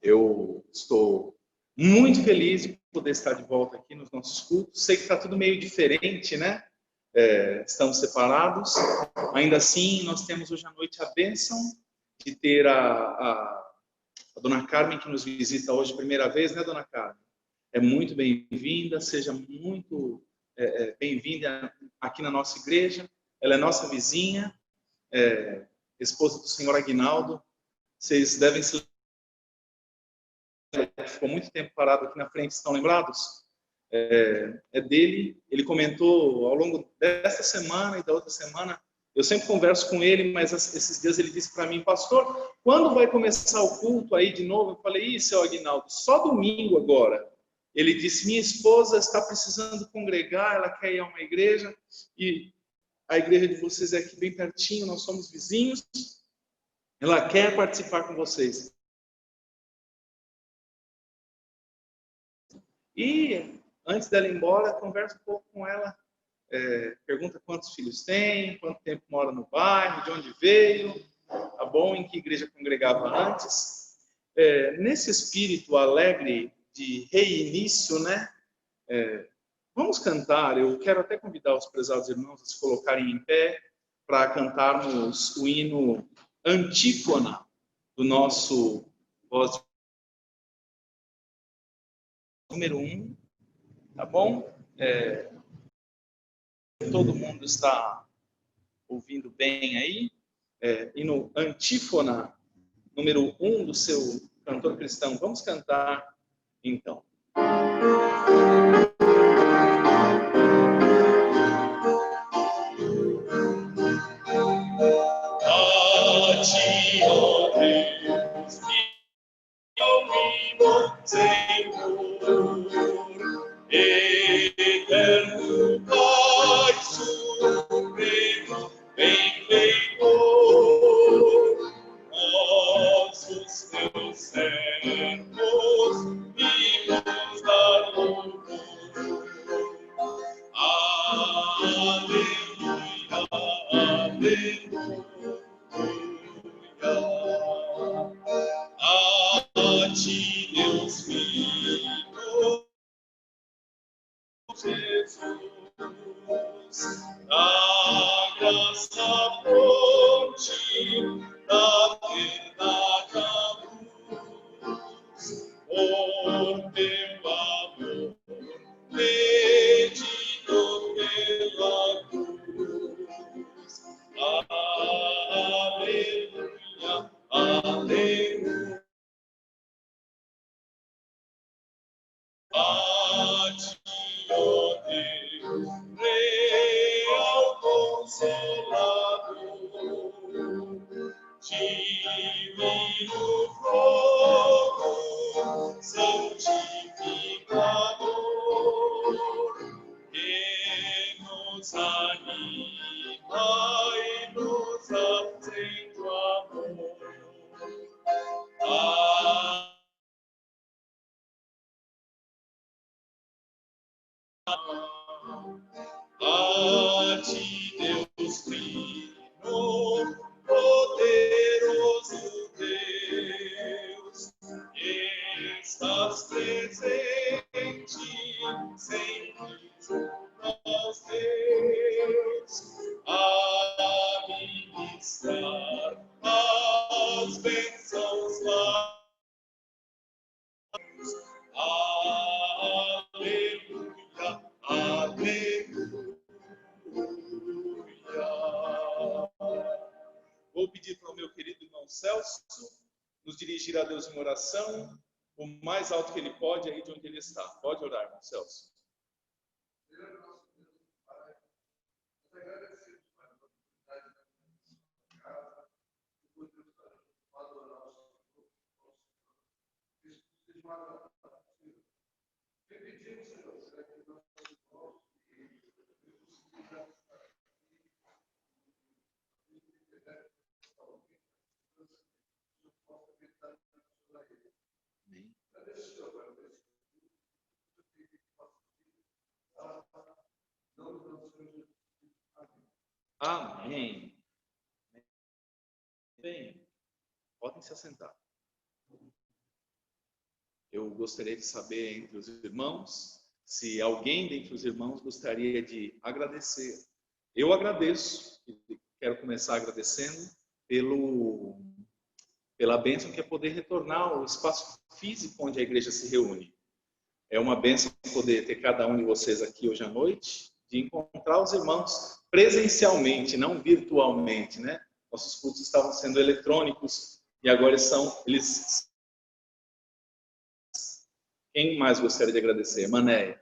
Eu estou muito feliz de poder estar de volta aqui nos nossos cultos. Sei que está tudo meio diferente, né? Estamos separados. Ainda assim, nós temos hoje à noite a bênção de ter a Dona Carmen, que nos visita hoje primeira vez, né, Dona Carmen? É muito bem-vinda, seja muito bem-vinda aqui na nossa igreja. Ela é nossa vizinha, esposa do senhor Aguinaldo. Vocês devem se lembrar, ficou muito tempo parado aqui na frente, estão lembrados? É dele. Ele comentou ao longo desta semana e da outra semana. Eu sempre converso com ele, mas esses dias ele disse para mim: pastor, quando vai começar o culto aí de novo? Eu falei: seu Aguinaldo, só domingo agora. Ele disse: minha esposa está precisando congregar, ela quer ir a uma igreja, e a igreja de vocês é aqui bem pertinho, nós somos vizinhos, ela quer participar com vocês. E antes dela ir embora, conversa um pouco com ela, pergunta quantos filhos tem, quanto tempo mora no bairro, de onde veio, tá bom, em que igreja congregava antes. Nesse espírito alegre de reinício, né? Vamos cantar. Eu quero até convidar os prezados irmãos a se colocarem em pé para cantarmos o hino Antífona do nosso voz número 1, tá bom? Todo mundo está ouvindo bem aí? Hino Antífona número 1 do seu cantor cristão. Vamos cantar então. A ti, ó Deus, meu Senhor, eterno Pai supremo, benfeitor, nós os teus servos vimos dar louvor. Aleluia, aleluia. A ti, Deus Filho, Jesus, a graça fonte da verdade a luz, por teu amor, pedido pela cruz. Aleluia, aleluia. A ti, ó Deus, real consolador, divino fogo, santificador, que nos anima e nos acende o amor. A ti, Deus Trino, poderoso Deus, estás presente sempre junto aos teus, a ministrar as bênçãos lá. Aleluia, aleluia. Vou pedir para o meu querido irmão Celso nos dirigir a Deus em oração, o mais alto que ele pode, aí de onde ele está. Pode orar, irmão Celso. Amém. Bem, podem se assentar. Eu gostaria de saber entre os irmãos se alguém dentre os irmãos gostaria de agradecer. Eu agradeço, e quero começar agradecendo pela bênção que é poder retornar ao espaço físico onde a igreja se reúne. É uma bênção poder ter cada um de vocês aqui hoje à noite, de encontrar os irmãos presencialmente, não virtualmente, né? Nossos cultos estavam sendo eletrônicos e agora eles. Quem mais gostaria de agradecer? Manéia.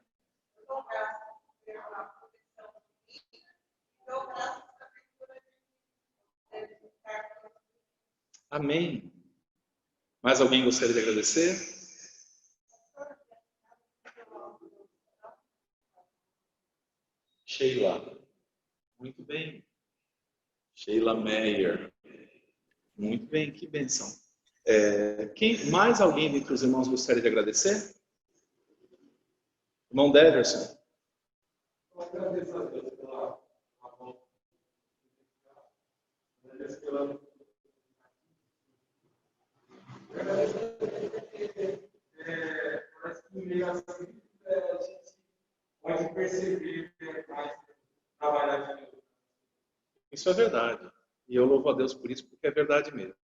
Amém. Mais alguém gostaria de agradecer? Sheila. Muito bem. Sheila Meyer. Muito bem, que bênção. Mais alguém dentre os irmãos gostaria de agradecer? Irmão Deverson. Agradeço a Deus pela parece que meio assim a gente pode perceber mais trabalhar de. Isso é verdade. E eu louvo a Deus por isso, porque é verdade mesmo.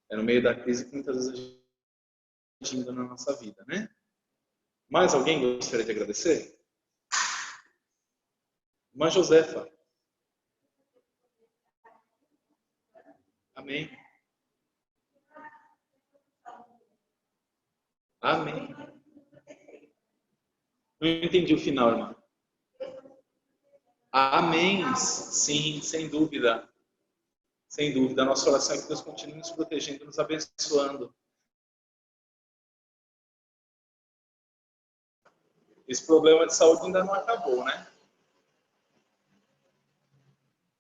É no meio da crise que muitas vezes a gente ainda na nossa vida, né? Mais alguém gostaria de agradecer? Irmã Josefa. Amém. Amém. Não entendi o final, irmã. Amém. Sim, sem dúvida. Sem dúvida. A nossa oração é que Deus continue nos protegendo, nos abençoando. Esse problema de saúde ainda não acabou, né?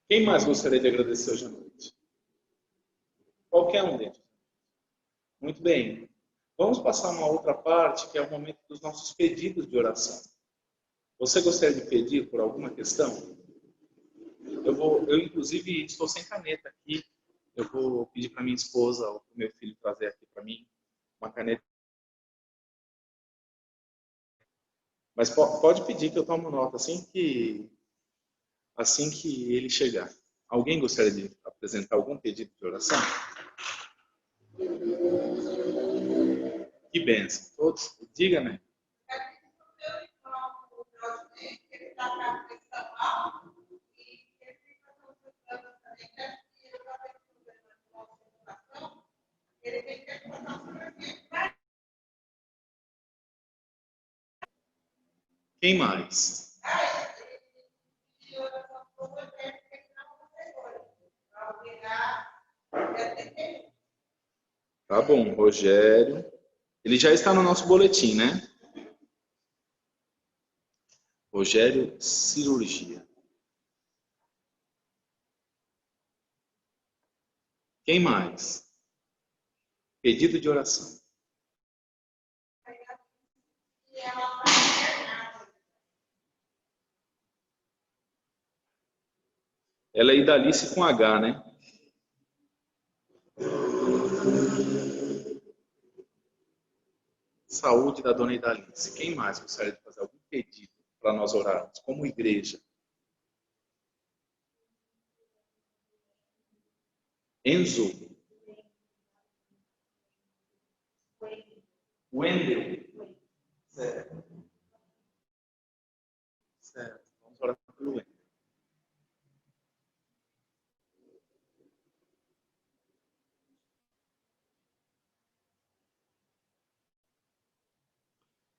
Quem mais gostaria de agradecer hoje à noite? Qualquer um deles. Muito bem. Vamos passar a uma outra parte, que é o momento dos nossos pedidos de oração. Você gostaria de pedir por alguma questão? Eu inclusive, estou sem caneta aqui. Eu vou pedir para minha esposa ou para o meu filho trazer aqui para mim uma caneta. Mas pode pedir que eu tomo nota assim que ele chegar. Alguém gostaria de apresentar algum pedido de oração? Que bênção. Todos, diga, né? Quem mais? Tá bom, Rogério. Ele já está no nosso boletim, né? Rogério, cirurgia. Quem mais? Pedido de oração. Ela é Idalice com H, né? Saúde da dona Idalice. Quem mais gostaria de fazer algum pedido para nós orarmos como igreja? Enzo. Wendel. Certo. Certo. Vamos orar pelo Wendel.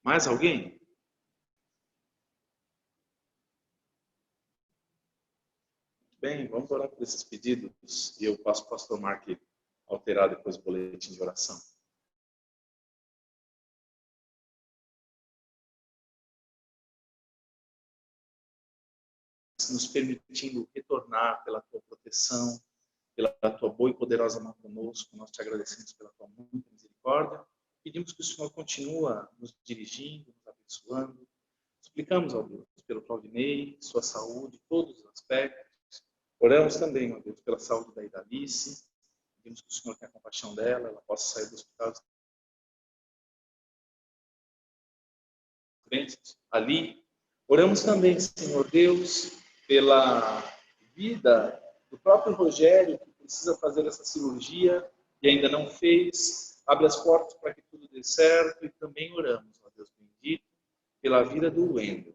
Mais alguém? Bem, vamos orar por esses pedidos e eu passo para o pastor Mark alterar depois o boletim de oração. Nos permitindo retornar pela tua proteção, pela tua boa e poderosa mão conosco. Nós te agradecemos pela tua muita misericórdia. Pedimos que o Senhor continue nos dirigindo, nos abençoando. Suplicamos, ó Deus, pelo Claudinei, sua saúde, todos os aspectos. Oramos também, ó Deus, pela saúde da Idalice. Pedimos que o Senhor tenha compaixão dela, ela possa sair do hospital bênçãos ali. Oramos também, Senhor Deus, pela vida do próprio Rogério, que precisa fazer essa cirurgia e ainda não fez. Abre as portas para que tudo dê certo. E também oramos, ó Deus bendito, pela vida do Wendel.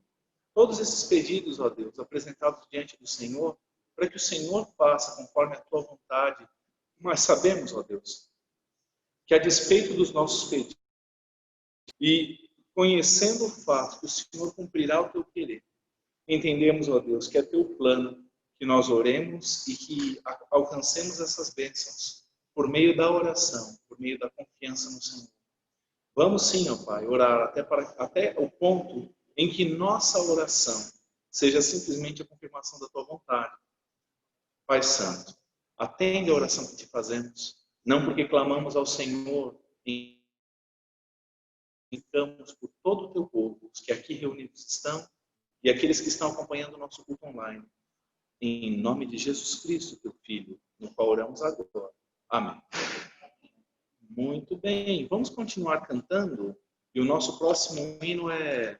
Todos esses pedidos, ó Deus, apresentados diante do Senhor, para que o Senhor faça conforme a tua vontade. Mas sabemos, ó Deus, que a despeito dos nossos pedidos e conhecendo o fato que o Senhor cumprirá o teu querer, entendemos, ó Deus, que é teu plano que nós oremos e que alcancemos essas bênçãos por meio da oração, por meio da confiança no Senhor. Vamos sim, ó Pai, orar até o ponto em que nossa oração seja simplesmente a confirmação da tua vontade. Pai Santo, atende a oração que te fazemos, não porque clamamos ao Senhor em clamamos por todo o teu povo, os que aqui reunidos estão e aqueles que estão acompanhando o nosso culto online. Em nome de Jesus Cristo, teu Filho, no qual oramos agora. Amém. Muito bem, vamos continuar cantando. E o nosso próximo hino é...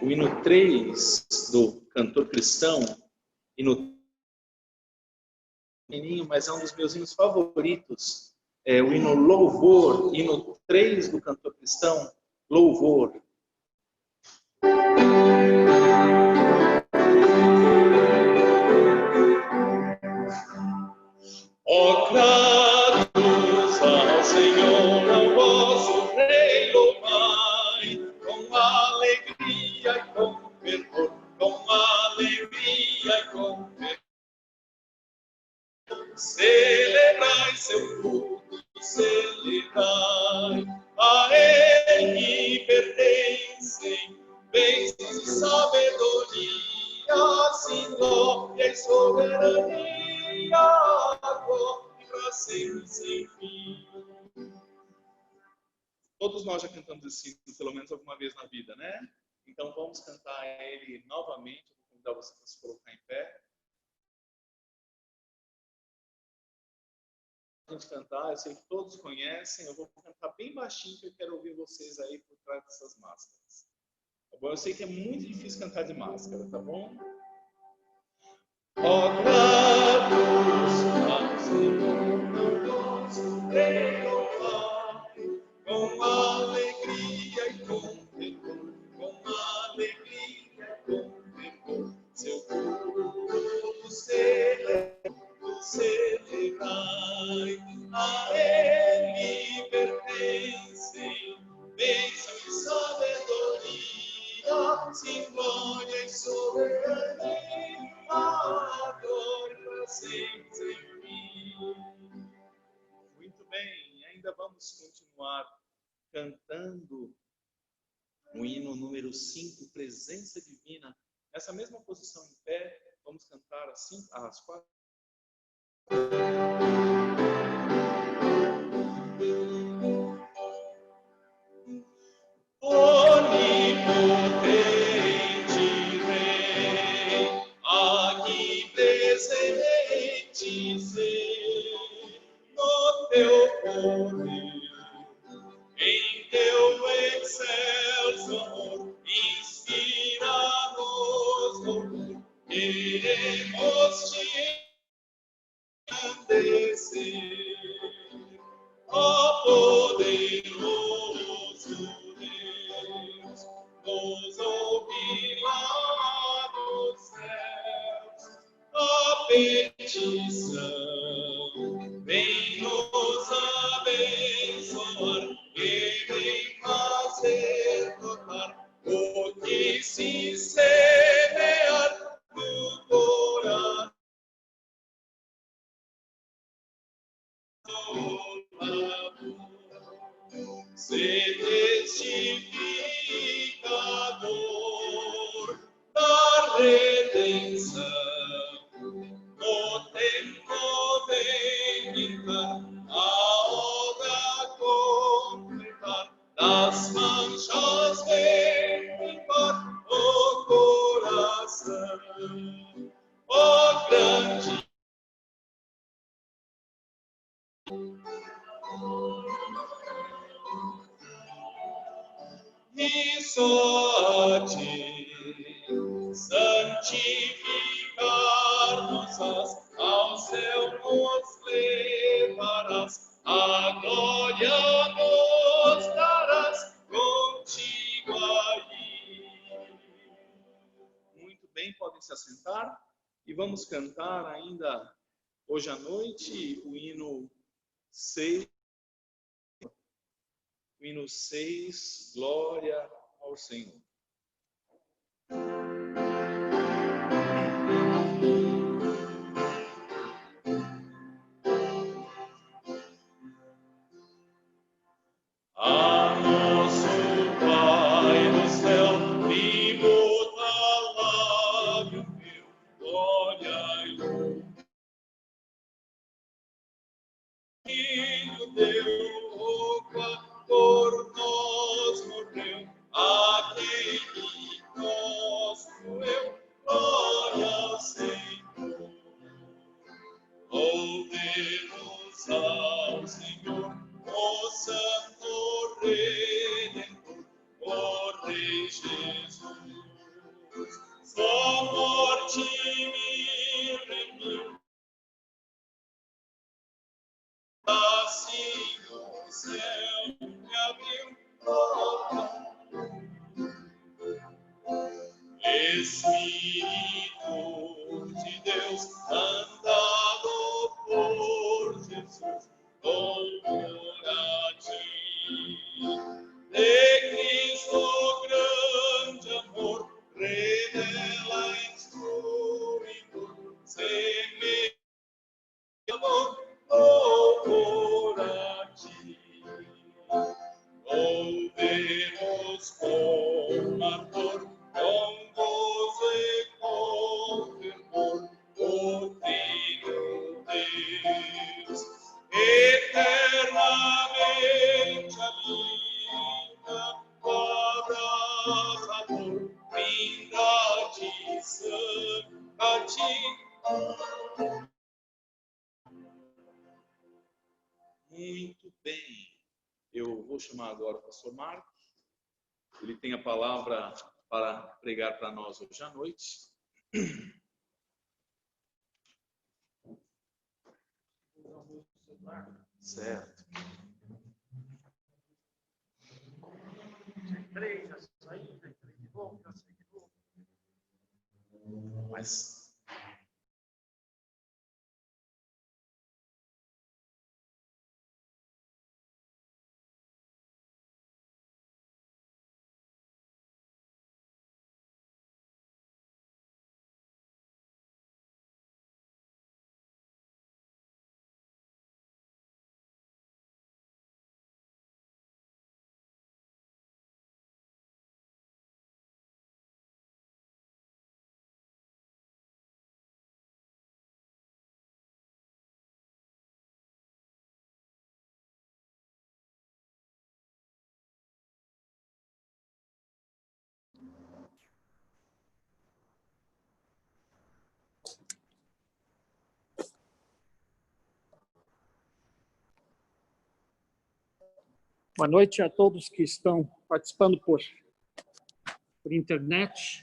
o hino 3 do cantor cristão, hino pequenininho, mas é um dos meus hinos favoritos. É o hino Louvor, hino 3 do cantor cristão, Louvor. Ó gratos ao Senhor, ao vosso Rei, louvai, com alegria e com fervor, com alegria e com fervor. Celebrai seu culto, celebrai, a Ele pertencem bênçãos e sabedoria, sim, glória e soberania, agora e para sempre sem fim. Todos nós já cantamos esse hino, pelo menos alguma vez na vida, né? Então vamos cantar ele novamente. Eu vou convidar você para se colocar em pé. A gente cantar, eu sei que todos conhecem, eu vou cantar bem baixinho, que eu quero ouvir vocês aí por trás dessas máscaras. Tá bom? Eu sei que é muito difícil cantar de máscara, tá bom? Ó gratos ao Senhor, não posso renovar, com alegria e com temor, com alegria e com temor, seu povo celebrai, a Ele pertencem bênção e sabedoria, sim, glória e soberania, agora para sempre sem fim. Muito bem, ainda vamos continuar cantando o hino número 5, Presença Divina. Nessa mesma posição em pé, vamos cantar assim, às 4. Onipotente Rei, aqui presente ser, no teu poder, em teu excelso amor, inspira-nos louvor, queremos te engrandecer, ó poderoso Deus, nos ouvirá dos céus a petição, vem nos abençoar e vem fazer notar o que se semear no coração. Ser testificador da redenção, no tempo vem vingar a obra completar, das manchas vem limpar o coração, ó grande E só a ti santificar-nos ao céu nos levarás, a glória nos darás contigo aí. Muito bem, podem se assentar e vamos cantar ainda hoje à noite o hino 6. O hino 6, glória ao Senhor. A nosso Pai do céu, imutável, meu, glória e louvor. Filho deu por nós morreu, a quem nós doeu, glória ao Senhor. Louvemos ao Senhor, o Santo Redentor, o Rei Jesus. Sua morte me remiu, assim o céu me abriu, Espírito de Deus, andado por Jesus, louvor a ti. De Cristo grande amor, revela instruído, semeador, louvor a ti. Louvemos com ardor, com gozo e com fervor, o Filho Deus, eternamente alinha, abraçador, trindade santa a ti. Muito bem. Eu vou chamar agora o pastor Marcos. Ele tem a palavra para pregar para nós hoje à noite. Certo. Mas boa noite a todos que estão participando por internet.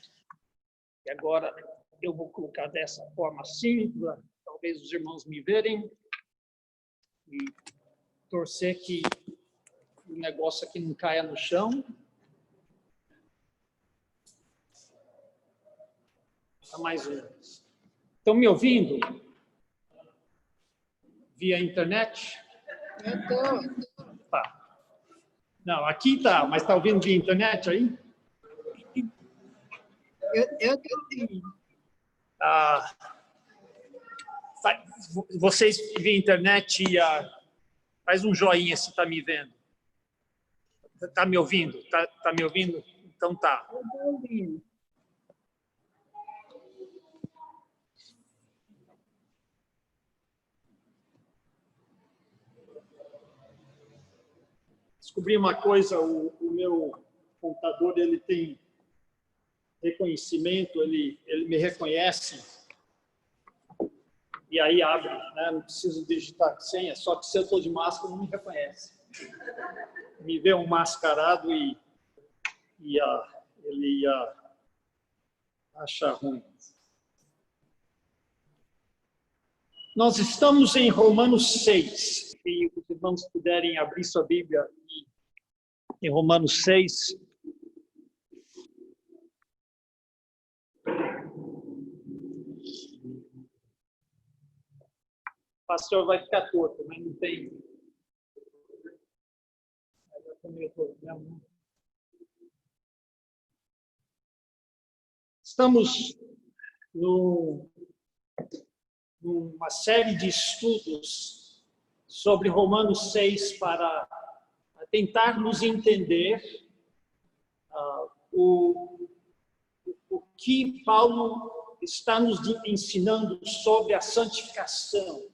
E agora eu vou colocar dessa forma assim, para talvez os irmãos me verem. E torcer que o negócio aqui não caia no chão. Tá mais um. Estão me ouvindo? Via internet? Eu estou. Tá. Não, aqui tá, mas está ouvindo via internet aí? Eu estou sim. Vocês via internet, faz um joinha se está me vendo. Está me ouvindo? Tá me ouvindo? Então tá. Eu estou ouvindo. Descobri uma coisa, o meu computador ele tem reconhecimento, ele me reconhece E aí abre, né? Não preciso digitar senha, só que se eu estou de máscara não me reconhece. Me vê um mascarado e ele ia achar ruim. Nós estamos em Romanos 6. Se os irmãos puderem abrir sua Bíblia em Romanos 6. O pastor vai ficar torto, mas não tem. Estamos numa série de estudos sobre Romanos 6 para tentarmos entender o que Paulo está nos ensinando sobre a santificação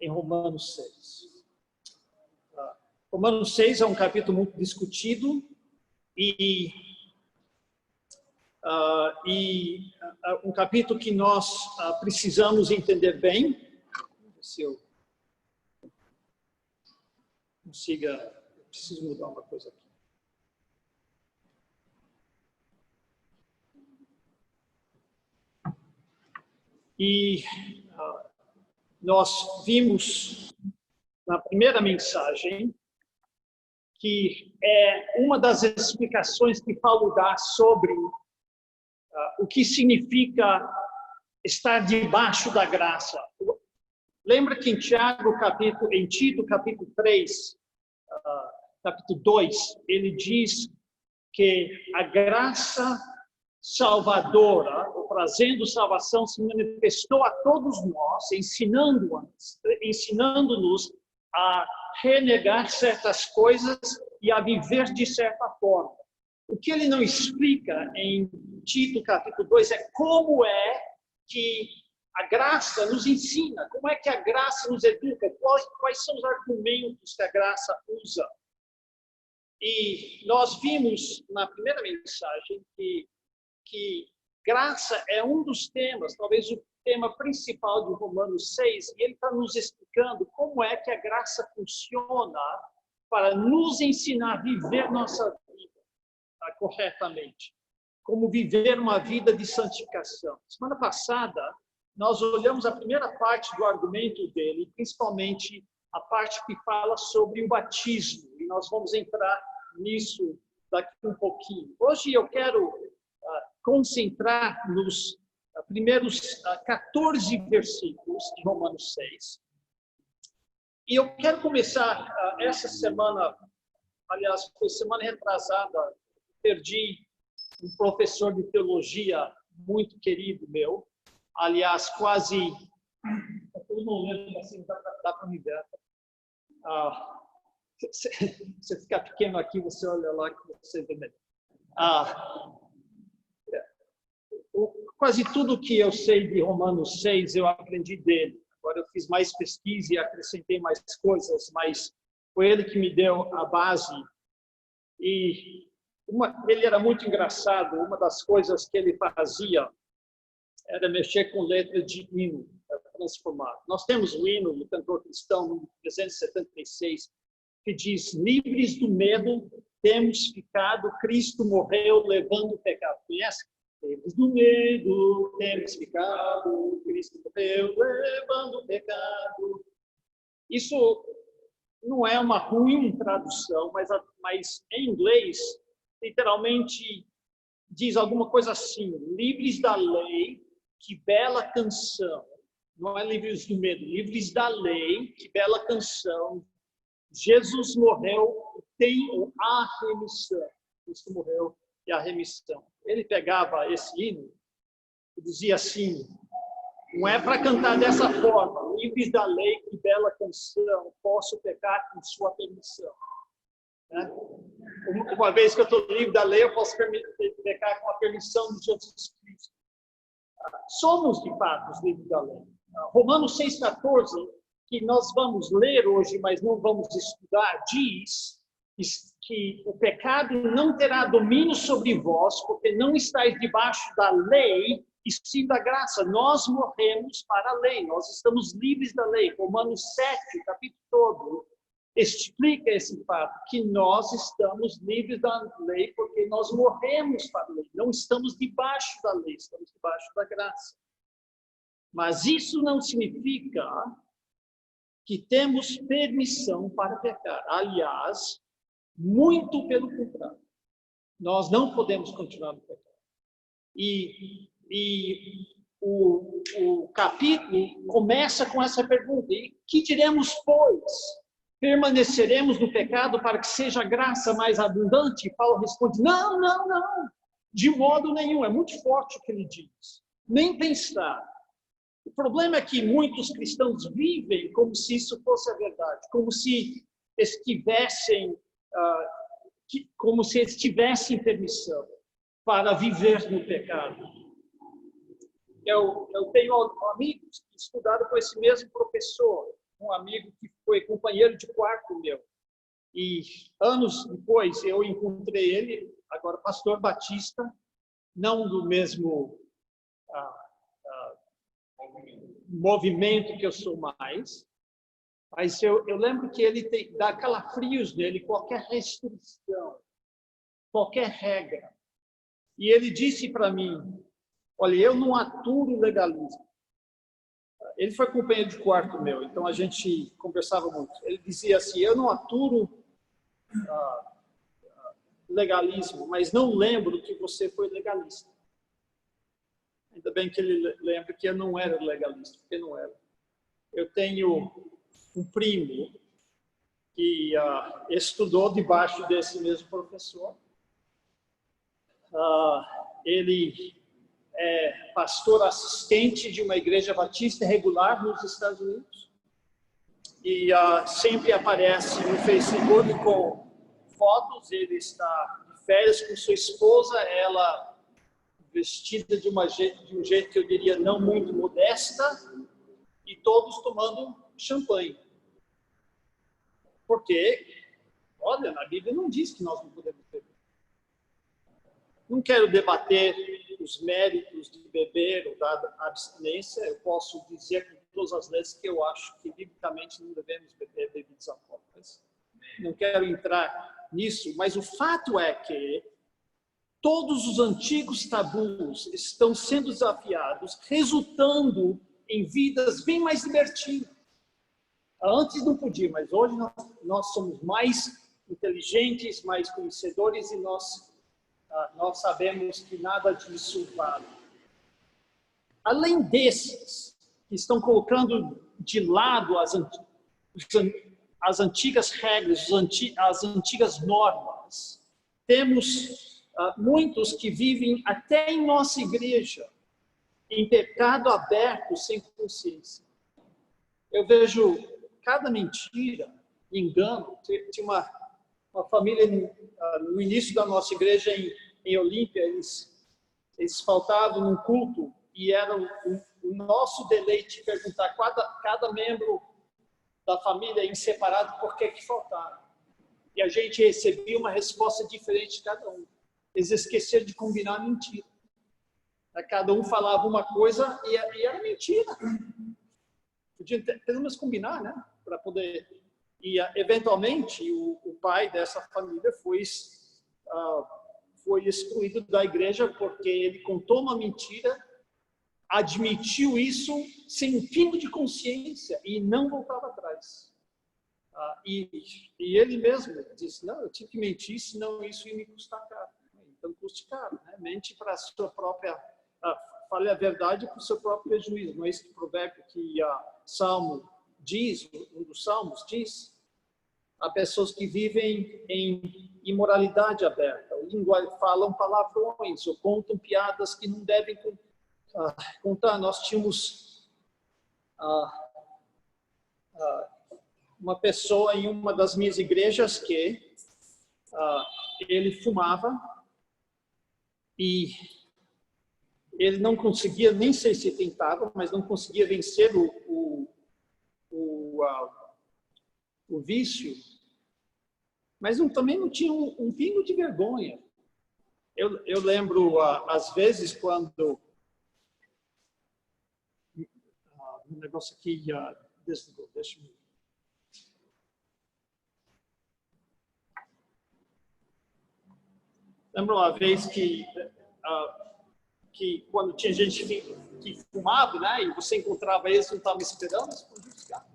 em Romanos 6. Romanos 6 é um capítulo muito discutido e um capítulo que nós precisamos entender bem. Vamos ver se eu consiga. Eu preciso mudar uma coisa aqui. E nós vimos na primeira mensagem que é uma das explicações que Paulo dá sobre o que significa estar debaixo da graça. Lembra que em Tito, capítulo 3, capítulo 2, ele diz que a graça salvadora, trazendo salvação, se manifestou a todos nós, ensinando-nos a renegar certas coisas e a viver de certa forma. O que ele não explica em Tito, capítulo 2, é como é que a graça nos ensina, como é que a graça nos educa, quais são os argumentos que a graça usa. E nós vimos na primeira mensagem que graça é um dos temas, talvez o tema principal de Romanos 6, e ele está nos explicando como é que a graça funciona para nos ensinar a viver nossa vida corretamente, como viver uma vida de santificação. Semana passada, nós olhamos a primeira parte do argumento dele, principalmente a parte que fala sobre o batismo, e nós vamos entrar nisso daqui um pouquinho. Hoje eu quero concentrar nos primeiros 14 versículos de Romanos 6. E eu quero começar essa semana, aliás, foi semana retrasada, perdi um professor de teologia muito querido meu, aliás, quase, eu não lembro assim, dá para me ver. Você fica pequeno aqui, você olha lá que você vê melhor. Quase tudo que eu sei de Romanos 6 eu aprendi dele. Agora eu fiz mais pesquisa e acrescentei mais coisas, mas foi ele que me deu a base. E ele era muito engraçado. Uma das coisas que ele fazia era mexer com letra de hino, transformar. Nós temos o hino do cantor cristão, no 376, que diz: livres do medo, temos ficado, Cristo morreu levando o pecado. Conhece? Livres do medo, temos ficado, Cristo morreu levando o pecado. Isso não é uma ruim tradução, mas em inglês, literalmente, diz alguma coisa assim: livres da lei, que bela canção. Não é livres do medo, livres da lei, que bela canção. Jesus morreu e tem a remissão. Cristo morreu e a remissão. Ele pegava esse hino e dizia assim: não é para cantar dessa forma, livres da lei, que bela canção, posso pecar com sua permissão. Né? Uma vez que eu estou livre da lei, eu posso pecar com a permissão de Jesus Cristo. Somos, de fato, livres da lei. Romanos 6,14, que nós vamos ler hoje, mas não vamos estudar, diz que o pecado não terá domínio sobre vós, porque não estáis debaixo da lei, sim da graça. Nós morremos para a lei, nós estamos livres da lei. Romanos 7, o capítulo todo, explica esse fato, que nós estamos livres da lei porque nós morremos para a lei. Não estamos debaixo da lei, estamos debaixo da graça. Mas isso não significa que temos permissão para pecar. Aliás, muito pelo contrário. Nós não podemos continuar no pecado. E o capítulo começa com essa pergunta: e que diremos, pois? Permaneceremos no pecado para que seja a graça mais abundante? E Paulo responde: não, não, não, de modo nenhum. É muito forte o que ele diz. Nem pensar. O problema é que muitos cristãos vivem como se isso fosse a verdade, como se estivessem permissão para viver no pecado. Eu tenho amigos que estudaram com esse mesmo professor, um amigo que foi companheiro de quarto meu. E anos depois eu encontrei ele, agora pastor batista, não do mesmo movimento que eu sou mais, mas eu lembro que ele dá calafrios nele, qualquer restrição, qualquer regra. E ele disse para mim: olha, eu não aturo legalismo. Ele foi companheiro de quarto meu, então a gente conversava muito. Ele dizia assim: eu não aturo legalismo, mas não lembro que você foi legalista. Ainda bem que ele lembra que eu não era legalista, porque não era. Eu tenho um primo que estudou debaixo desse mesmo professor. Ele é pastor assistente de uma igreja batista regular nos Estados Unidos. E sempre aparece no Facebook com fotos. Ele está de férias com sua esposa, ela vestida de um jeito que eu diria não muito modesta, e todos tomando champanhe. Porque, olha, na Bíblia não diz que nós não podemos beber. Não quero debater os méritos de beber ou da abstinência. Eu posso dizer com todas as letras que eu acho que, biblicamente, não devemos beber bebidas alcoólicas. Não quero entrar nisso, mas o fato é que todos os antigos tabus estão sendo desafiados, resultando em vidas bem mais libertinas. Antes não podia, mas hoje nós somos mais inteligentes, mais conhecedores, e nós sabemos que nada disso vale. Além desses, que estão colocando de lado as antigas regras, as antigas normas, temos muitos que vivem até em nossa igreja, em pecado aberto, sem consciência. Eu vejo cada mentira, engano. Tinha uma família no início da nossa igreja em Olímpia, eles faltavam num culto e era o nosso deleite perguntar cada membro da família em separado por que faltaram. E a gente recebia uma resposta diferente de cada um. Eles esqueceram de combinar a mentira. Cada um falava uma coisa e era mentira. Podia pelo menos combinar, né? Para poder... E, eventualmente, o pai dessa família foi excluído da igreja porque ele contou uma mentira, admitiu isso sem um pingo de consciência e não voltava atrás. E ele mesmo disse: não, eu tive que mentir, senão isso ia me custar caro. Então, custe caro, né? Mente para a sua própria... fale a verdade para o seu próprio prejuízo. Não é esse provérbio que Salmo diz, um dos Salmos diz? Há pessoas que vivem em imoralidade aberta, falam palavrões ou contam piadas que não devem contar. Nós tínhamos uma pessoa em uma das minhas igrejas que ele fumava e ele não conseguia, nem sei se tentava, mas não conseguia vencer o vício, mas também não tinha um pingo de vergonha. Eu lembro, às vezes, quando negócio aqui desligou. Deixa eu... Lembra uma vez que quando tinha gente que fumava, né, e você encontrava eles, não estava esperando, explodia o cigarro.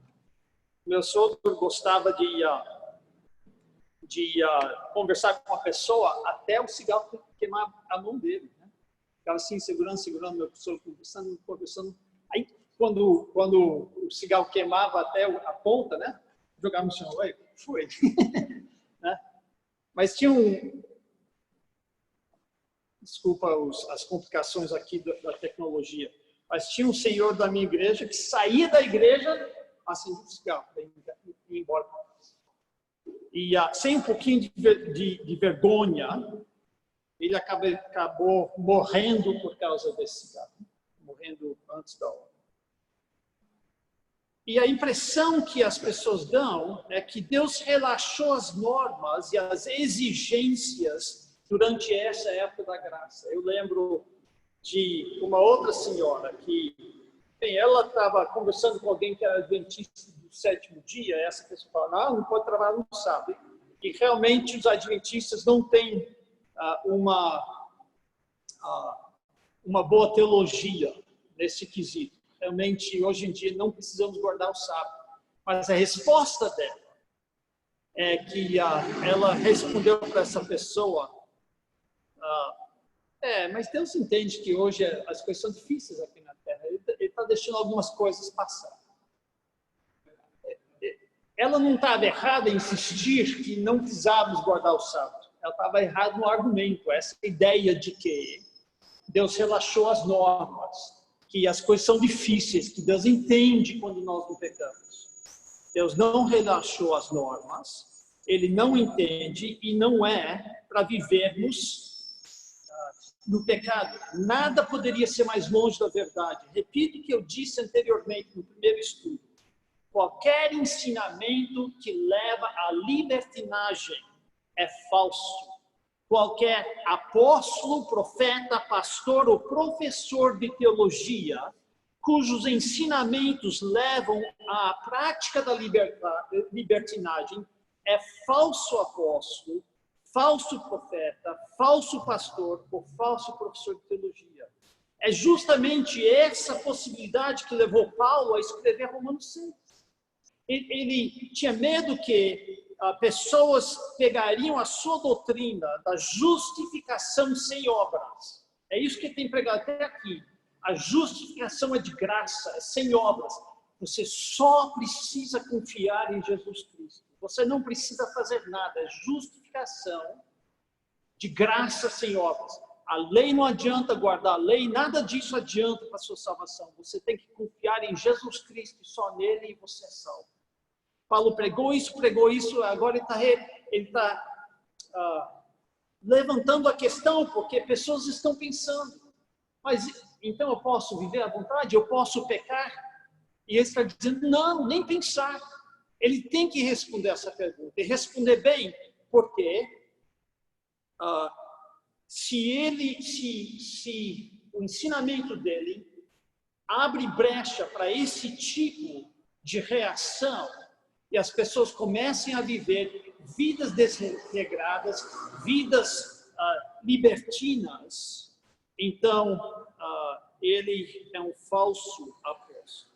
Meu sogro gostava de conversar com a pessoa até o cigarro queimar a mão dele, né? Ficava assim, segurando, meu sogro conversando. Aí, quando o cigarro queimava até a ponta, né, jogava no chão. Oi, foi. Né? Mas tinha desculpa as complicações aqui da tecnologia, mas tinha um senhor da minha igreja que saía da igreja, acendia o cigarro, ia embora. E sem um pouquinho de vergonha, ele acabou morrendo por causa desse cigarro, morrendo antes da hora. E a impressão que as pessoas dão é que Deus relaxou as normas e as exigências durante essa época da graça. Eu lembro de uma outra senhora que, bem, ela estava conversando com alguém que era adventista do sétimo dia, essa pessoa falava, não pode trabalhar no sábado. E realmente os adventistas não têm uma boa teologia nesse quesito. Realmente, hoje em dia, não precisamos guardar o sábado. Mas a resposta dela é que ela respondeu para essa pessoa, mas Deus entende que hoje as coisas são difíceis aqui na Terra. Ele está deixando algumas coisas passar. Ela não estava errada em insistir que não precisávamos guardar o sábado. Ela estava errada no argumento, essa ideia de que Deus relaxou as normas, que as coisas são difíceis, que Deus entende quando nós não pecamos. Deus não relaxou as normas, Ele não entende e não é para vivermos no pecado. Nada poderia ser mais longe da verdade. Repito o que eu disse anteriormente no primeiro estudo. Qualquer ensinamento que leva à libertinagem é falso. Qualquer apóstolo, profeta, pastor ou professor de teologia cujos ensinamentos levam à prática da libertinagem é falso apóstolo, falso profeta, falso pastor ou falso professor de teologia. É justamente essa possibilidade que levou Paulo a escrever Romanos 6. Ele tinha medo que pessoas pegariam a sua doutrina da justificação sem obras. É isso que ele tem pregado até aqui. A justificação é de graça, é sem obras. Você só precisa confiar em Jesus Cristo. Você não precisa fazer nada. É justificação de graça sem obras. A lei não adianta guardar a lei, nada disso adianta para a sua salvação. Você tem que confiar em Jesus Cristo e só nele e você é salvo. Paulo pregou isso, agora ele está levantando a questão, porque pessoas estão pensando, mas então eu posso viver à vontade? Eu posso pecar? E ele está dizendo, não, nem pensar. Ele tem que responder essa pergunta, e responder bem, porque se o ensinamento dele abre brecha para esse tipo de reação, e as pessoas comecem a viver vidas desregradas, vidas libertinas, então ele é um falso apóstolo.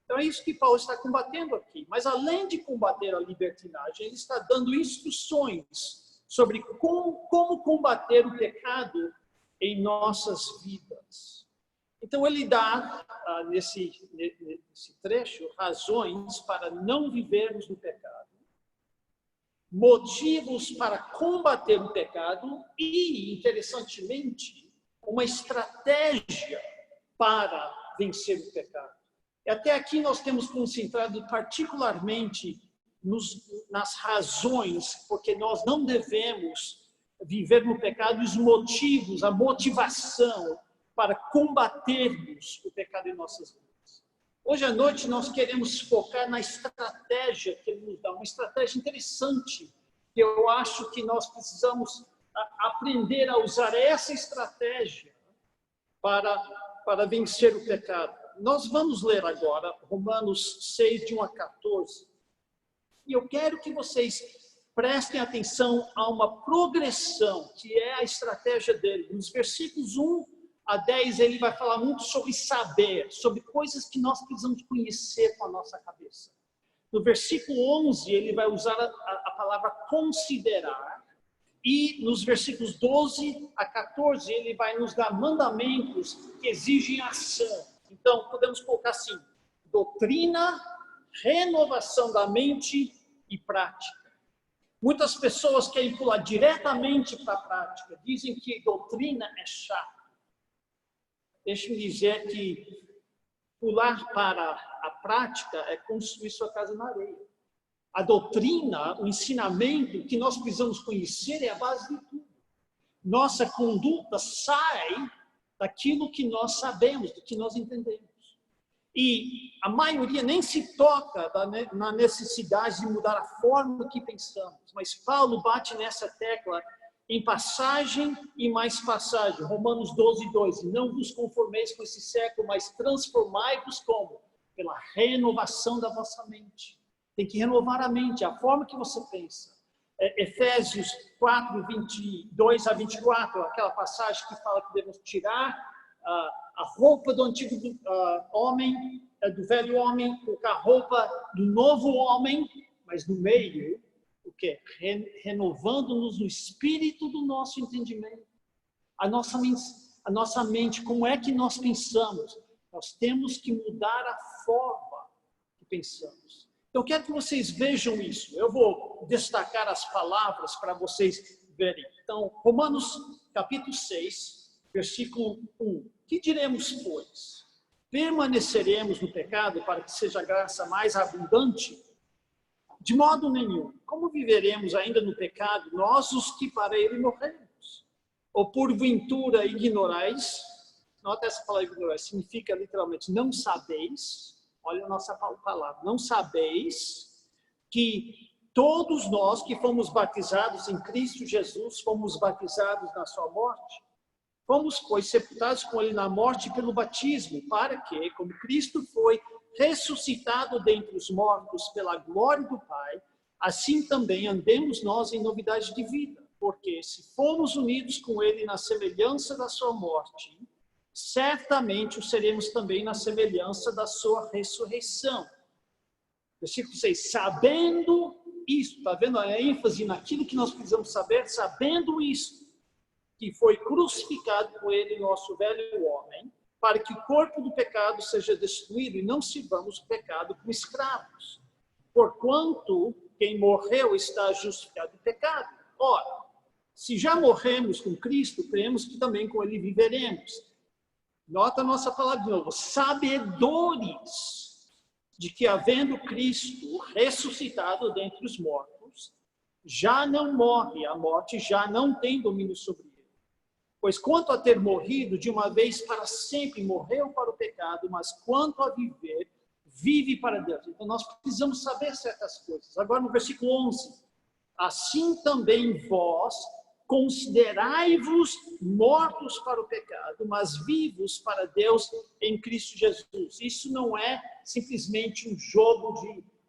Então é isso que Paulo está combatendo aqui. Mas além de combater a libertinagem, ele está dando instruções sobre como combater o pecado em nossas vidas. Então, ele dá, nesse trecho, razões para não vivermos no pecado, motivos para combater o pecado e, interessantemente, uma estratégia para vencer o pecado. E até aqui nós temos concentrado particularmente nas razões, porque nós não devemos viver no pecado, os motivos, a motivação para combatermos o pecado em nossas vidas. Hoje à noite nós queremos focar na estratégia que ele nos dá, uma estratégia interessante, que eu acho que nós precisamos aprender a usar essa estratégia para vencer o pecado. nós vamos ler agora Romanos 6, de 1 a 14. E eu quero que vocês prestem atenção a uma progressão, que é a estratégia dele. Nos versículos 1 a 10, ele vai falar muito sobre saber, sobre coisas que nós precisamos conhecer com a nossa cabeça. No versículo 11, ele vai usar a palavra considerar. E nos versículos 12 a 14, ele vai nos dar mandamentos que exigem ação. Então, podemos colocar assim: doutrina, renovação da mente e prática. Muitas pessoas querem pular diretamente para a prática, dizem que doutrina é chato. Deixe-me dizer que pular para a prática é construir sua casa na areia. A doutrina, o ensinamento que nós precisamos conhecer é a base de tudo. Nossa conduta sai daquilo que nós sabemos, do que nós entendemos. E a maioria nem se toca na necessidade de mudar a forma que pensamos. Mas Paulo bate nessa tecla em passagem e mais passagem. Romanos 12, 2. Não vos conformeis com esse século, mas transformai-vos como? Pela renovação da vossa mente. Tem que renovar a mente, a forma que você pensa. Efésios 4, 22 a 24, aquela passagem que fala que devemos tirar a roupa do antigo homem, do velho homem, colocar a roupa do novo homem, mas no meio, o quê? Renovando-nos no espírito do nosso entendimento. A nossa mente, como é que nós pensamos? Nós temos que mudar a forma que pensamos. Então, eu quero que vocês vejam isso. Eu vou destacar as palavras para vocês verem. Então, Romanos capítulo 6, versículo 1. Que diremos, pois? Permaneceremos no pecado para que seja a graça mais abundante? De modo nenhum. Como viveremos ainda no pecado, nós os que para ele morremos? Ou porventura ignorais? Nota essa palavra ignorais, significa literalmente não sabeis. Olha a nossa palavra. Não sabeis que todos nós que fomos batizados em Cristo Jesus, fomos batizados na sua morte? Fomos, pois, sepultados com ele na morte pelo batismo, para que, como Cristo foi ressuscitado dentre os mortos pela glória do Pai, assim também andemos nós em novidade de vida. Porque se fomos unidos com ele na semelhança da sua morte, certamente o seremos também na semelhança da sua ressurreição. Versículo 6, sabendo isto, está vendo a ênfase naquilo que nós precisamos saber, sabendo isto, que foi crucificado com ele nosso velho homem, para que o corpo do pecado seja destruído e não sirvamos o pecado como escravos. Porquanto quem morreu está justificado do pecado. Ora, se já morremos com Cristo, cremos que também com ele viveremos. Nota a nossa palavra de novo, sabedores de que havendo Cristo ressuscitado dentre os mortos, já não morre, a morte já não tem domínio sobre ele. Pois quanto a ter morrido, de uma vez para sempre morreu para o pecado, mas quanto a viver, vive para Deus. Então nós precisamos saber certas coisas. Agora no versículo 11, assim também vós, considerai-vos mortos para o pecado, mas vivos para Deus em Cristo Jesus. Isso não é simplesmente um jogo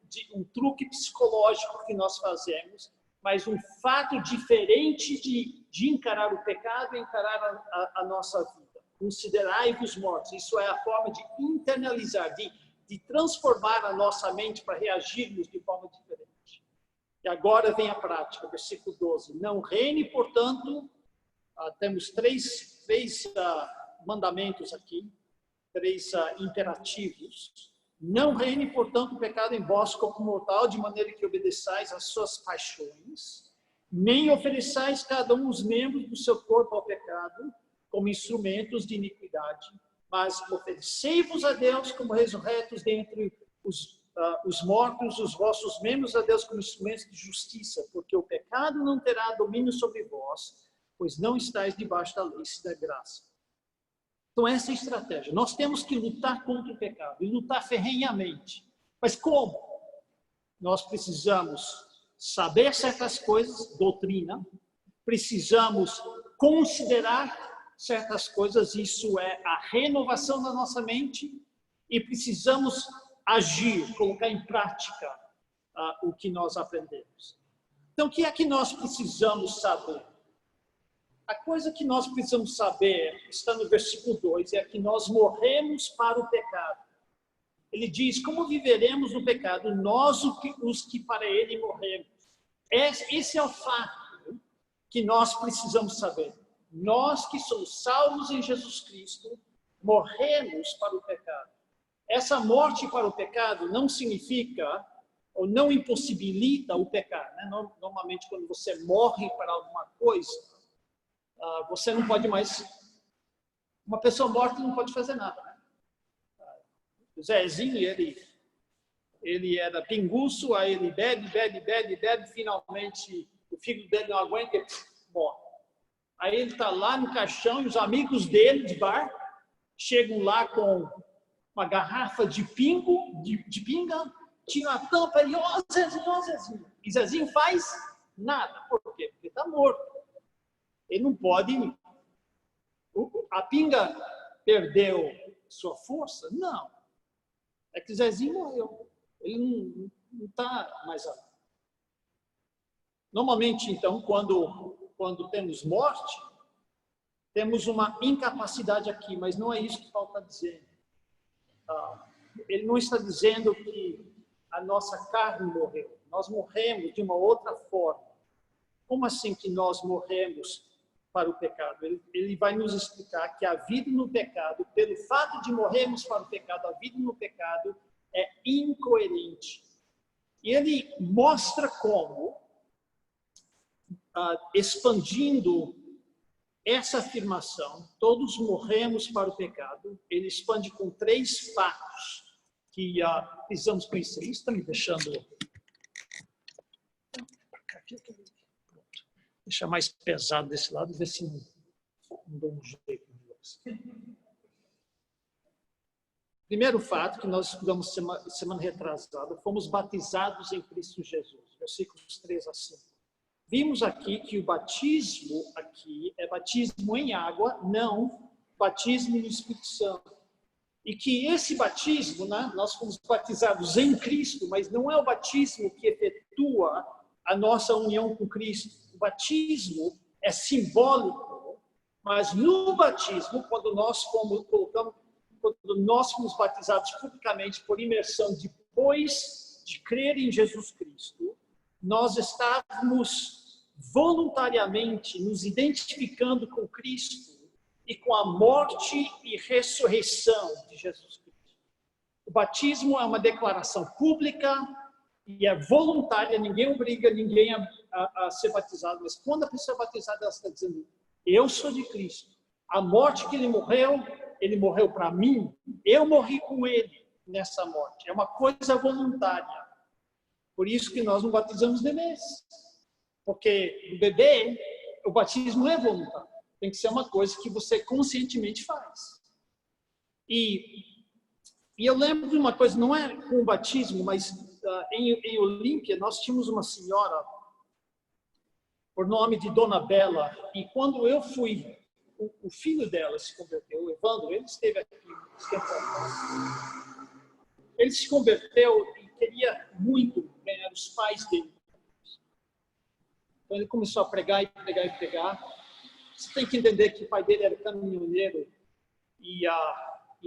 de um truque psicológico que nós fazemos, mas um fato diferente de encarar o pecado e encarar a nossa vida. Considerai-vos mortos. Isso é a forma de internalizar, de transformar a nossa mente para reagirmos de forma diferente. E agora vem a prática, versículo 12. Não reine, portanto, temos três mandamentos aqui, três imperativos. Não reine, portanto, o pecado em vós como mortal, de maneira que obedeçais às suas paixões, nem ofereçais cada um os membros do seu corpo ao pecado, como instrumentos de iniquidade, mas oferecei-vos a Deus como ressurretos dentre os mortos, os vossos membros a Deus como instrumentos de justiça, porque o pecado não terá domínio sobre vós, pois não estáis debaixo da lei, se da graça. Então essa é a estratégia. Nós temos que lutar contra o pecado, e lutar ferrenhamente. Mas como? Nós precisamos saber certas coisas, doutrina, precisamos considerar certas coisas, isso é a renovação da nossa mente, e precisamos agir, colocar em prática o que nós aprendemos. Então, o que é que nós precisamos saber? A coisa que nós precisamos saber, está no versículo 2, é que nós morremos para o pecado. Ele diz, como viveremos no pecado, nós os que para ele morremos. Esse é o fato que nós precisamos saber. Nós que somos salvos em Jesus Cristo, morremos para o pecado. Essa morte para o pecado não significa ou não impossibilita o pecado. Né? Normalmente, quando você morre para alguma coisa, você não pode mais... Uma pessoa morta não pode fazer nada. Né? O Zezinho, ele era pinguço, aí ele bebe, finalmente o fígado dele não aguenta e morre. Aí ele está lá no caixão e os amigos dele de bar chegam lá com uma garrafa de pinga, tiram a tampa e ó Zezinho. E Zezinho faz nada. Por quê? Porque está morto. Ele não pode... A pinga perdeu sua força? Não. É que Zezinho morreu. Ele não está mais lá. Normalmente, então, quando temos morte, temos uma incapacidade aqui, mas não é isso que Paulo está dizendo. Ele não está dizendo que a nossa carne morreu. Nós morremos de uma outra forma. Como assim que nós morremos para o pecado? Ele vai nos explicar que a vida no pecado, pelo fato de morrermos para o pecado, a vida no pecado é incoerente. E ele mostra como, expandindo essa afirmação, todos morremos para o pecado, ele expande com 3 fatos que precisamos conhecer. Isso está me deixando... Deixar mais pesado desse lado, ver se não dou um jeito. Primeiro fato que nós estudamos semana retrasada, fomos batizados em Cristo Jesus, versículos 3 a 5. Vimos aqui que o batismo aqui é batismo em água, não batismo no Espírito Santo. E que esse batismo, né, nós fomos batizados em Cristo, mas não é o batismo que efetua a nossa união com Cristo. O batismo é simbólico, mas no batismo, quando nós fomos batizados publicamente por imersão depois de crer em Jesus Cristo, nós estávamos voluntariamente nos identificando com Cristo e com a morte e ressurreição de Jesus Cristo. O batismo é uma declaração pública e é voluntária, ninguém obriga ninguém a ser batizado, mas quando a pessoa é batizada, ela está dizendo, eu sou de Cristo. A morte que ele morreu para mim, eu morri com ele nessa morte. É uma coisa voluntária. Por isso que nós não batizamos bebês. Porque o bebê, o batismo é voluntário. Tem que ser uma coisa que você conscientemente faz. E eu lembro de uma coisa, não é com o batismo, mas em Olímpia, nós tínhamos uma senhora por nome de Dona Bela, e quando eu fui, o filho dela se converteu, o Evandro, ele esteve aqui uns tempos atrás. Ele se converteu e queria muito ganhar os pais dele. Então ele começou a pregar e pregar e pregar. Você tem que entender que o pai dele era caminhoneiro e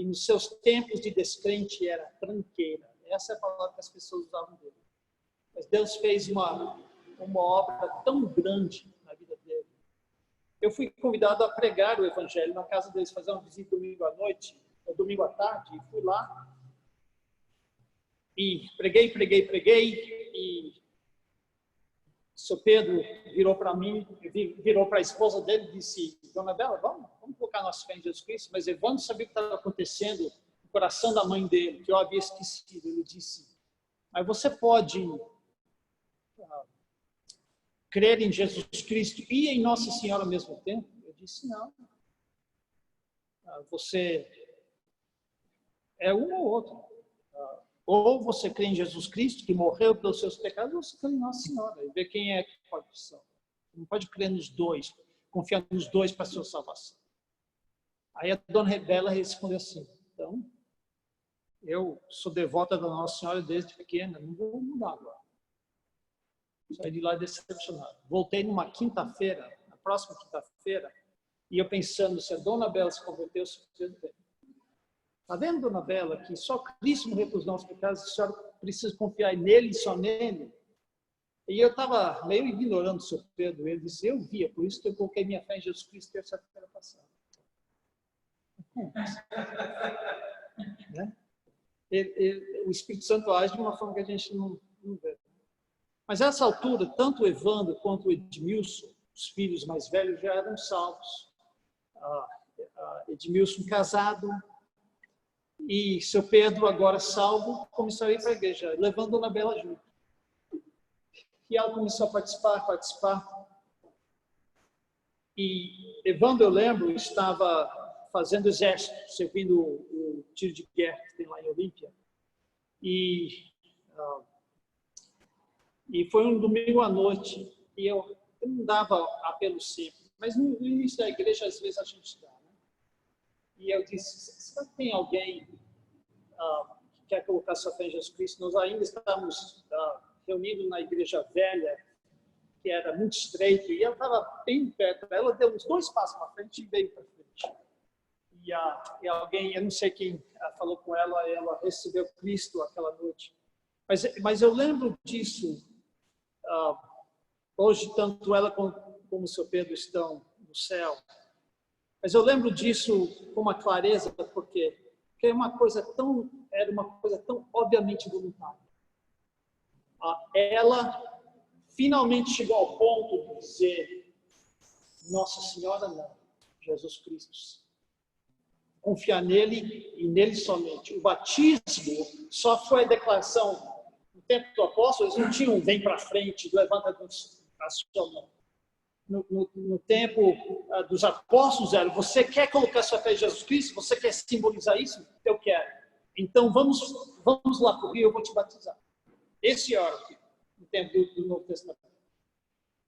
nos seus tempos de descrente era tranqueira. Essa é a palavra que as pessoas usavam dele. Mas Deus fez uma obra tão grande na vida dele. Eu fui convidado a pregar o evangelho na casa deles, fazer uma visita domingo à noite, ou domingo à tarde, e fui lá. E preguei, e o seu Pedro virou para mim, virou para a esposa dele e disse, Dona Bela, vamos colocar nossa fé em Jesus Cristo, mas Evandro sabia o que estava acontecendo no coração da mãe dele, que eu havia esquecido. Ele disse, mas você pode crer em Jesus Cristo e em Nossa Senhora ao mesmo tempo? Eu disse, não. Você é um ou outro. Ou você crê em Jesus Cristo, que morreu pelos seus pecados, ou você crê em Nossa Senhora. E ver quem é que pode ser. Não pode crer nos dois, confiar nos dois para a sua salvação. Aí a Dona Bela respondeu assim, então, Eu sou devota da Nossa Senhora desde pequena, não vou mudar agora. Saí de lá decepcionado. Voltei numa quinta-feira, na próxima quinta-feira, e eu pensando, se a Dona Bela se converteu, se Pedro bem. Está vendo, Dona Bela, que só Cristo morreu para os nossos pecados, a senhora precisa confiar nele e só nele? E eu estava meio ignorando o seu Pedro. Ele disse, eu via, por isso que eu coloquei minha fé em Jesus Cristo terça-feira passada. Né? O Espírito Santo age de uma forma que a gente não vê. Mas a essa altura, tanto o Evandro quanto o Edmilson, os filhos mais velhos, já eram salvos. Edmilson casado e seu Pedro, agora salvo, começou a ir para a igreja, levando a Dona Bela junto. E ela começou a participar. E Evandro, eu lembro, estava fazendo exército, servindo o tiro de guerra que tem lá em Olímpia. E foi um domingo à noite, e eu não dava apelo sempre, mas no início da igreja, às vezes, a gente dá. Né? E eu disse, será que tem alguém que quer colocar sua fé em Jesus Cristo? Nós ainda estávamos reunidos na igreja velha, que era muito estreito, e ela estava bem perto. Ela deu uns 2 passos para frente e veio para frente. E alguém, eu não sei quem falou com ela, ela recebeu Cristo aquela noite. Mas eu lembro disso. Hoje, tanto ela como o seu Pedro estão no céu. Mas eu lembro disso com uma clareza, porque era uma coisa tão obviamente voluntária. Ela finalmente chegou ao ponto de dizer, Nossa Senhora não, Jesus Cristo. Confiar nele e nele somente. O batismo só foi a declaração. No tempo do apóstolo, eles não tinham vem para frente, levanta a sua mão. No tempo dos apóstolos era, você quer colocar sua fé em Jesus Cristo? Você quer simbolizar isso? Eu quero. Então vamos lá para o Rio, eu vou te batizar. Esse era o tempo do Novo Testamento.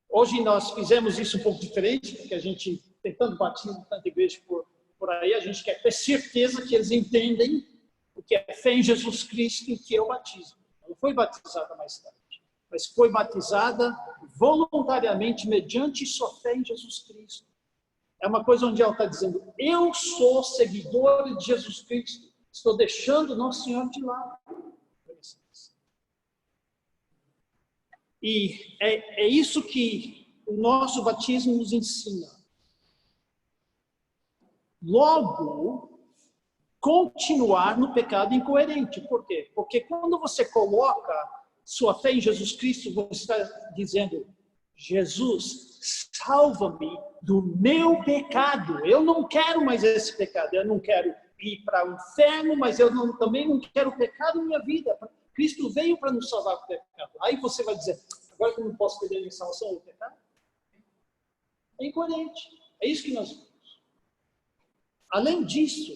Hoje nós fizemos isso um pouco diferente, porque a gente tem tanto batismo, tanta igreja por aí, a gente quer ter certeza que eles entendem o que é fé em Jesus Cristo e o que é o batismo. Não foi batizada mais tarde, mas foi batizada voluntariamente mediante sua fé em Jesus Cristo. É uma coisa onde ela está dizendo, eu sou seguidor de Jesus Cristo, estou deixando Nosso Senhor de lado. E é isso que o nosso batismo nos ensina. Logo, continuar no pecado incoerente. Por quê? Porque quando você coloca sua fé em Jesus Cristo, você está dizendo, Jesus, salva-me do meu pecado. Eu não quero mais esse pecado. Eu não quero ir para o inferno, mas eu também não quero pecado na minha vida. Cristo veio para nos salvar do pecado. Aí você vai dizer, agora que eu não posso perder a minha salvação do pecado? É incoerente. É isso que nós vemos. Além disso,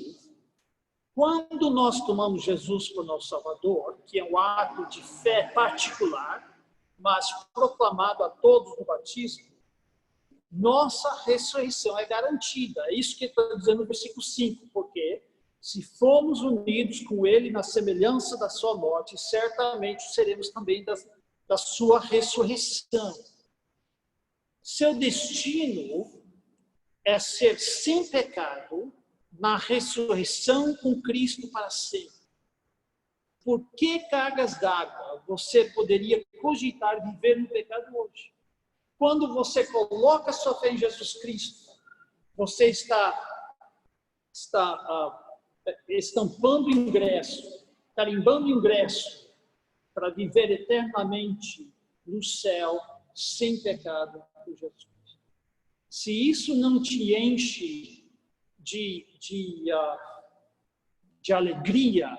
quando nós tomamos Jesus por nosso Salvador, que é um ato de fé particular, mas proclamado a todos no batismo, nossa ressurreição é garantida. É isso que ele está dizendo no versículo 5, porque se formos unidos com ele na semelhança da sua morte, certamente seremos também da sua ressurreição. Seu destino é ser sem pecado na ressurreição com Cristo para sempre. Por que cargas d'água você poderia cogitar viver no pecado hoje? Quando você coloca sua fé em Jesus Cristo, você está estampando ingresso, carimbando ingresso para viver eternamente no céu, sem pecado, por Jesus Cristo. Se isso não te enche de alegria,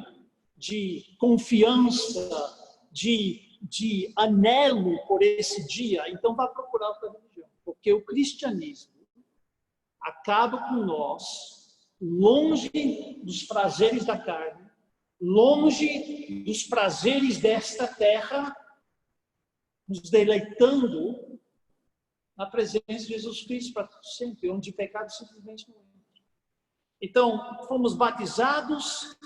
de confiança, de anelo por esse dia, então vá procurar outra religião. Porque o cristianismo acaba com nós longe dos prazeres da carne, longe dos prazeres desta terra, nos deleitando na presença de Jesus Cristo para sempre, onde o pecado simplesmente não entra. Então, fomos batizados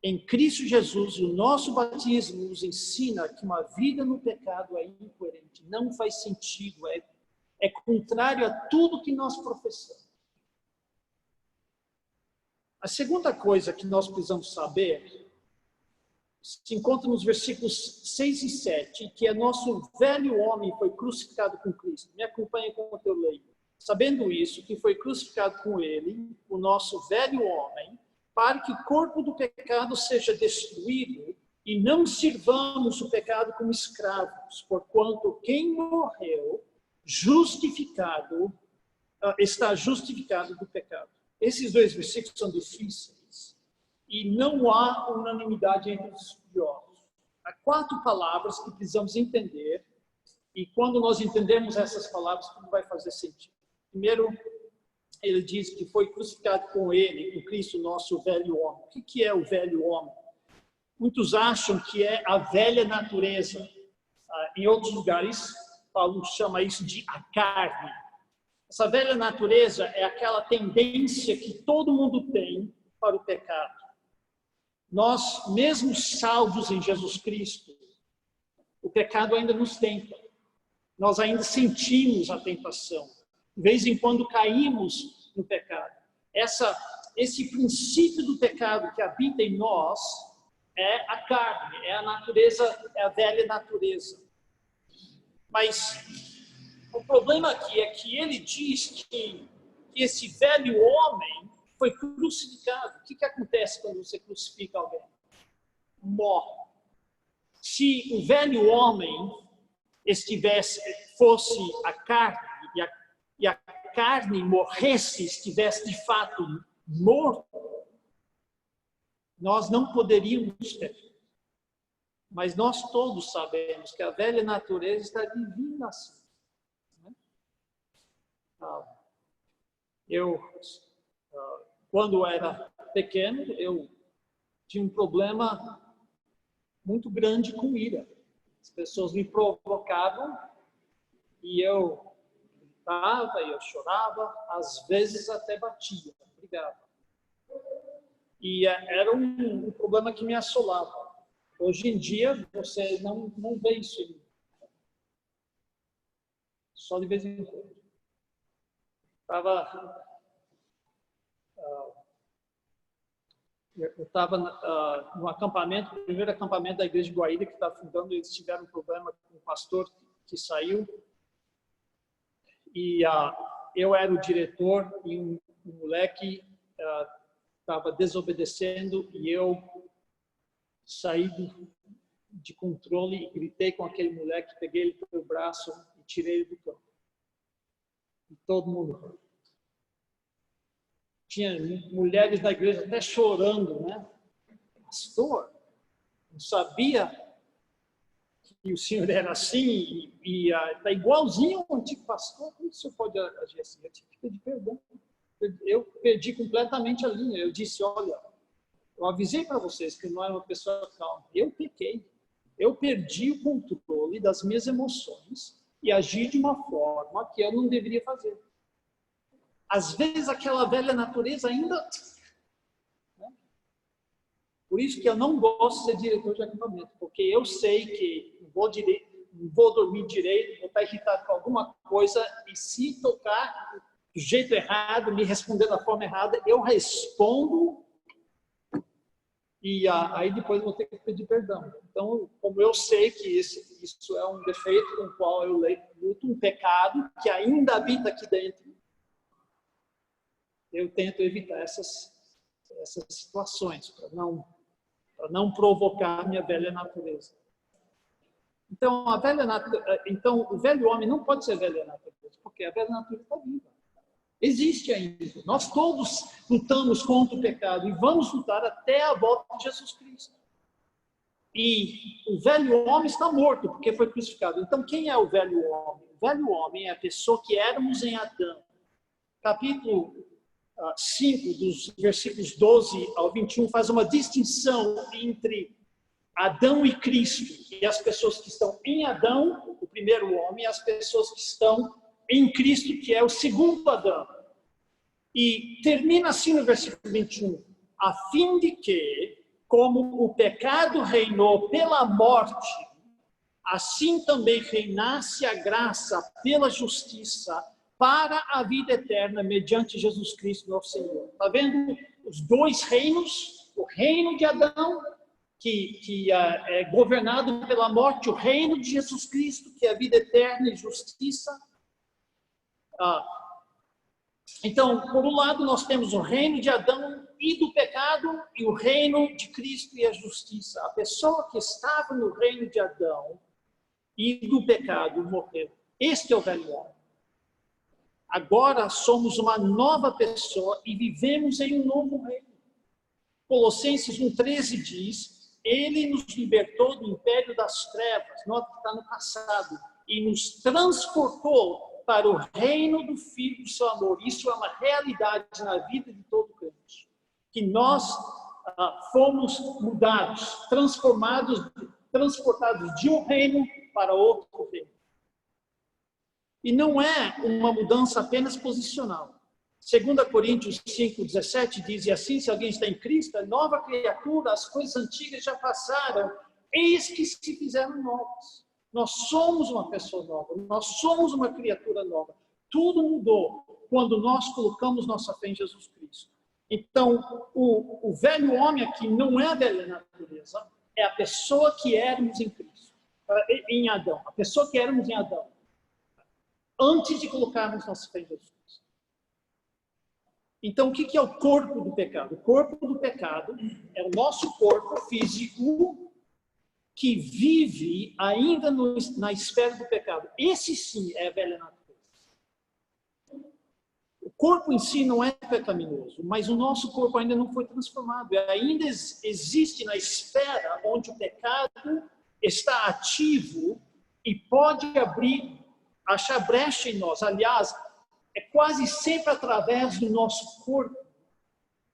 Em Cristo Jesus, o nosso batismo nos ensina que uma vida no pecado é incoerente, não faz sentido, é contrário a tudo que nós professamos. A segunda coisa que nós precisamos saber se encontra nos versículos 6 e 7, que é nosso velho homem foi crucificado com Cristo. Me acompanhe enquanto eu leio. Sabendo isso, que foi crucificado com ele, o nosso velho homem, para que o corpo do pecado seja destruído e não sirvamos o pecado como escravos, porquanto quem morreu está justificado do pecado. Esses dois versículos são difíceis e não há unanimidade entre os estudiosos. Há 4 palavras que precisamos entender e quando nós entendemos essas palavras, tudo vai fazer sentido. Primeiro, ele diz que foi crucificado com ele, com Cristo, nosso velho homem. O que é o velho homem? Muitos acham que é a velha natureza. Em outros lugares, Paulo chama isso de a carne. Essa velha natureza é aquela tendência que todo mundo tem para o pecado. Nós, mesmo salvos em Jesus Cristo, o pecado ainda nos tenta. Nós ainda sentimos a tentação. De vez em quando caímos no pecado. Esse princípio do pecado que habita em nós é a carne, é a natureza, é a velha natureza. Mas o problema aqui é que ele diz que esse velho homem foi crucificado. O que acontece quando você crucifica alguém? Morre. Se o velho homem fosse a carne e a carne morresse, estivesse de fato morto, nós não poderíamos ter. Mas nós todos sabemos que a velha natureza está divina assim. Quando era pequeno, eu tinha um problema muito grande com ira. As pessoas me provocavam e eu gritava, eu chorava, às vezes até batia, brigava. E era um problema que me assolava. Hoje em dia, você não vê isso em mim. Só de vez em quando. Eu estava no acampamento, o primeiro acampamento da igreja de Guaíra, que está fundando, eles tiveram um problema com um pastor que saiu. E eu era o diretor e um moleque estava desobedecendo e eu saí de controle e gritei com aquele moleque, peguei ele pelo braço e tirei ele do campo. E todo mundo. Tinha mulheres da igreja até chorando, né? Pastor, não sabia que o senhor era assim e está igualzinho ao antigo pastor. Como o senhor pode agir assim? Eu tive que pedir perdão. Eu perdi completamente a linha. Eu disse, olha, eu avisei para vocês que eu não era uma pessoa calma. Eu pequei. Eu perdi o controle das minhas emoções e agi de uma forma que eu não deveria fazer. Às vezes aquela velha natureza ainda... Né? Por isso que eu não gosto de ser diretor de acampamento, porque eu sei que não vou dormir direito, vou estar irritado com alguma coisa e se tocar do jeito errado, me responder da forma errada, eu respondo e aí depois vou ter que pedir perdão. Então, como eu sei que isso é um defeito com o qual eu luto, um pecado que ainda habita aqui dentro, eu tento evitar essas situações, para não provocar minha velha natureza. Então, o velho homem não pode ser velha natureza, porque a velha natureza está viva. Existe ainda. Nós todos lutamos contra o pecado e vamos lutar até a volta de Jesus Cristo. E o velho homem está morto, porque foi crucificado. Então, quem é o velho homem? O velho homem é a pessoa que éramos em Adão. Capítulo 5, dos versículos 12 ao 21, faz uma distinção entre Adão e Cristo, e as pessoas que estão em Adão, o primeiro homem, e as pessoas que estão em Cristo, que é o segundo Adão. E termina assim no versículo 21, a fim de que como o pecado reinou pela morte, assim também reinasse a graça pela justiça para a vida eterna mediante Jesus Cristo, nosso Senhor. Está vendo os dois reinos? O reino de Adão, que é governado pela morte, o reino de Jesus Cristo, que é a vida eterna e justiça. Então, por um lado, nós temos o reino de Adão e do pecado, e o reino de Cristo e a justiça. A pessoa que estava no reino de Adão e do pecado morreu. Este é o velho homem. Agora somos uma nova pessoa e vivemos em um novo reino. Colossenses 1,13 diz: Ele nos libertou do império das trevas, nota que está no passado, e nos transportou para o reino do Filho do seu amor. Isso é uma realidade na vida de todo crente. Que nós fomos mudados, transportados de um reino para outro reino. E não é uma mudança apenas posicional. 2 Coríntios 5,17 diz: E assim, se alguém está em Cristo, é nova criatura, as coisas antigas já passaram, eis que se fizeram novas. Nós somos uma pessoa nova, nós somos uma criatura nova. Tudo mudou quando nós colocamos nossa fé em Jesus Cristo. Então, o velho homem aqui não é a velha natureza, é a pessoa que éramos em Cristo, em Adão, a pessoa que éramos em Adão, antes de colocarmos nossa fé em Jesus Cristo. Então, o que é o corpo do pecado? O corpo do pecado é o nosso corpo físico que vive ainda na esfera do pecado. Esse sim é a velha natureza. O corpo em si não é pecaminoso, mas o nosso corpo ainda não foi transformado. Ainda existe na esfera onde o pecado está ativo e pode achar brecha em nós. Aliás, é quase sempre através do nosso corpo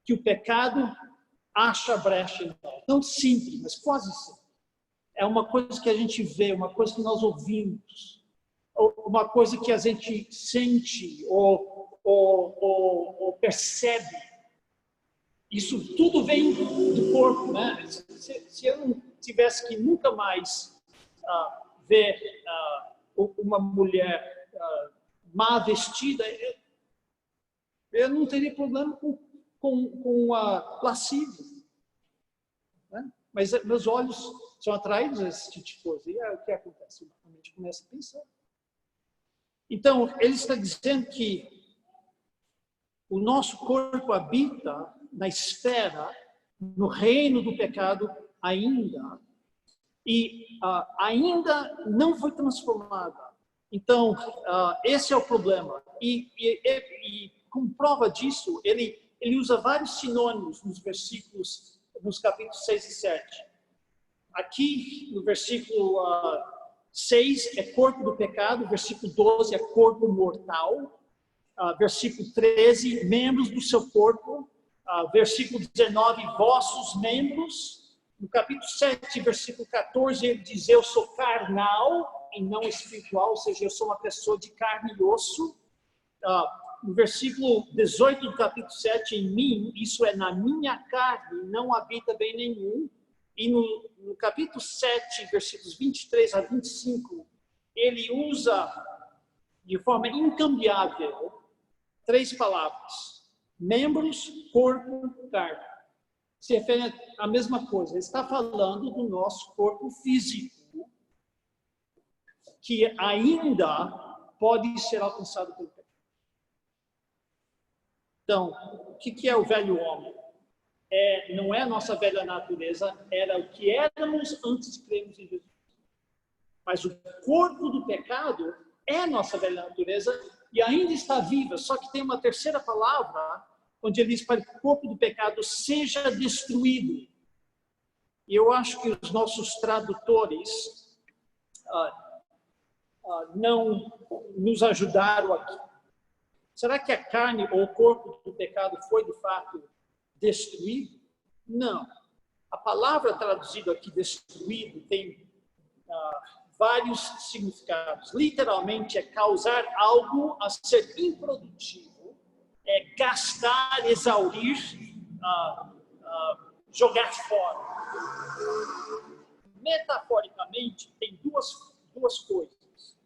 que o pecado acha brecha em nós. Não sempre, mas quase sempre. É uma coisa que a gente vê, uma coisa que nós ouvimos, uma coisa que a gente sente ou percebe. Isso tudo vem do corpo, né? Se eu não tivesse que nunca mais ver uma mulher má vestida, eu não teria problema com a lascívia, né? Mas meus olhos são atraídos a esse tipo de coisa. E é o que acontece? A gente começa a pensar. Então, ele está dizendo que o nosso corpo habita na esfera, no reino do pecado ainda, e ainda não foi transformada. Então, esse é o problema. E como prova disso, ele usa vários sinônimos nos capítulos 6 e 7. Aqui, no versículo 6, é corpo do pecado, versículo 12 é corpo mortal, versículo 13, membros do seu corpo, versículo 19, vossos membros. No capítulo 7, versículo 14, ele diz: eu sou carnal e não espiritual, ou seja, eu sou uma pessoa de carne e osso. No versículo 18 do capítulo 7, em mim, isso é na minha carne, não habita bem nenhum. E no capítulo 7, versículos 23 a 25, ele usa de forma incambiável 3 palavras: membros, corpo, carne. Se refere à mesma coisa. Ele está falando do nosso corpo físico, que ainda pode ser alcançado pelo pecado. Então, o que é o velho homem? Não é a nossa velha natureza, era o que éramos antes de crermos em Jesus. Mas o corpo do pecado é a nossa velha natureza e ainda está viva, só que tem uma terceira palavra, onde ele diz para que o corpo do pecado seja destruído. E eu acho que os nossos tradutores não nos ajudaram aqui. Será que a carne ou o corpo do pecado foi, de fato, destruído? Não. A palavra traduzida aqui, destruído, tem vários significados. Literalmente, é causar algo a ser improdutivo, é gastar, exaurir, jogar fora. Metaforicamente, tem duas coisas.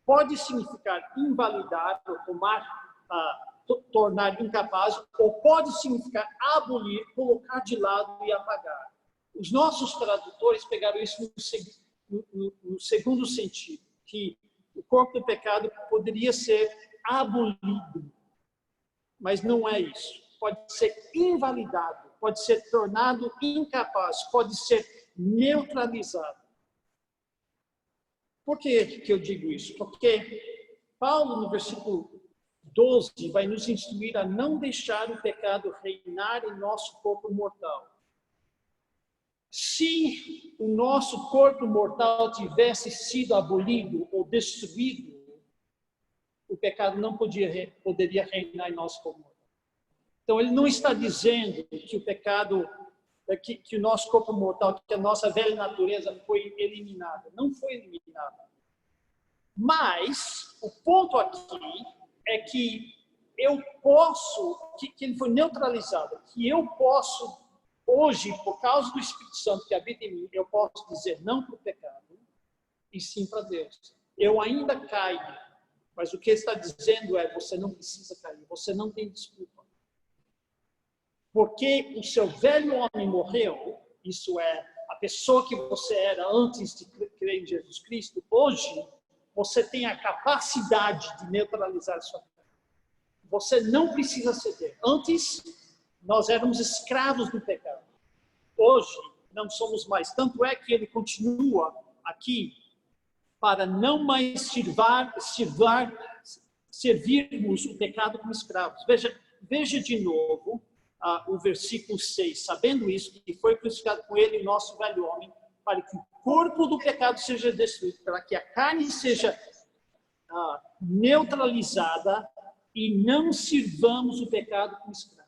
Pode significar invalidar ou tornar incapaz, ou pode significar abolir, colocar de lado e apagar. Os nossos tradutores pegaram isso no segundo sentido, que o corpo do pecado poderia ser abolido, mas não é isso. Pode ser invalidado, pode ser tornado incapaz, pode ser neutralizado. Por que eu digo isso? Porque Paulo, no versículo 12, vai nos instruir a não deixar o pecado reinar em nosso corpo mortal. Se o nosso corpo mortal tivesse sido abolido ou destruído, o pecado não poderia reinar em nosso corpo mortal. Então, ele não está dizendo que o pecado, que o nosso corpo mortal, que a nossa velha natureza foi eliminada. Não foi eliminada. Mas, o ponto aqui é que eu posso, que ele foi neutralizado, que eu posso, hoje, por causa do Espírito Santo que habita em mim, eu posso dizer não para o pecado e sim para Deus. Eu ainda caio, mas o que ele está dizendo é, você não precisa cair, você não tem desculpa. Porque o seu velho homem morreu, isso é, a pessoa que você era antes de crer em Jesus Cristo, hoje você tem a capacidade de neutralizar a sua vida. Você não precisa ceder. Antes, nós éramos escravos do pecado. Hoje, não somos mais. Tanto é que ele continua aqui para não mais servirmos o pecado como escravos. Veja de novo o versículo 6. Sabendo isso, que foi crucificado com ele o nosso velho homem, para que o corpo do pecado seja destruído, para que a carne seja neutralizada e não sirvamos o pecado como escravos.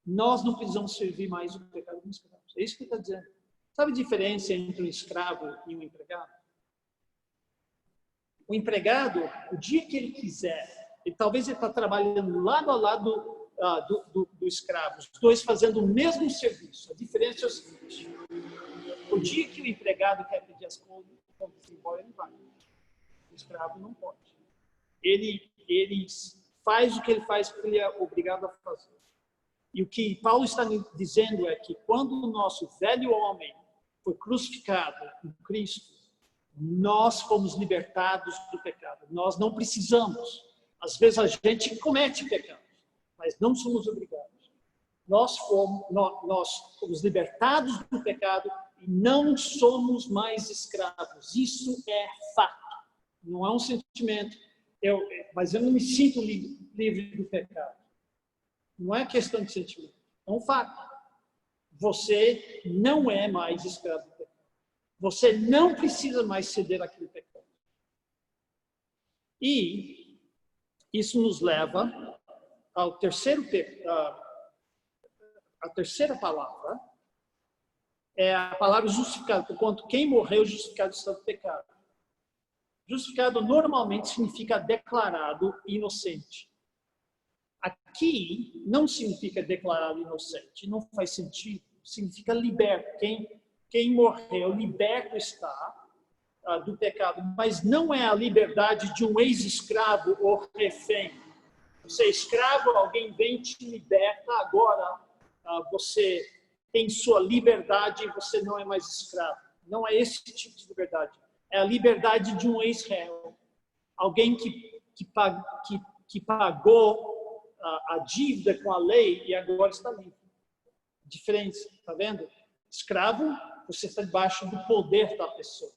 Nós não precisamos servir mais o pecado como escravos. É isso que ele está dizendo. Sabe a diferença entre um escravo e um empregado? O empregado, o dia que ele quiser, talvez ele está trabalhando lado a lado do escravo, os dois fazendo o mesmo serviço. A diferença é o seguinte: o dia que o empregado quer pedir as contas embora, ele vai. O escravo não pode. Ele faz o que ele faz porque ele é obrigado a fazer. E o que Paulo está dizendo é que quando o nosso velho homem foi crucificado em Cristo, nós fomos libertados do pecado. Nós não precisamos. Às vezes a gente comete pecado, mas não somos obrigados. Nós fomos libertados do pecado e não somos mais escravos. Isso é fato. Não é um sentimento. Mas eu não me sinto livre do pecado. Não é questão de sentimento. É um fato. Você não é mais escravo do pecado. Você não precisa mais ceder àquele pecado. E isso nos leva ao terceiro a terceira palavra, é a palavra justificado, porquanto quem morreu justificado está do pecado. Justificado normalmente significa declarado inocente. Aqui não significa declarado inocente, não faz sentido. Significa liberto. Quem morreu, liberto está do pecado, mas não é a liberdade de um ex-escravo ou refém. Você é escravo, alguém vem e te liberta, agora você tem sua liberdade e você não é mais escravo. Não é esse tipo de liberdade. É a liberdade de um ex-réu. Alguém que pagou a dívida com a lei e agora está livre. Diferença, está vendo? Escravo, você está debaixo do poder da pessoa.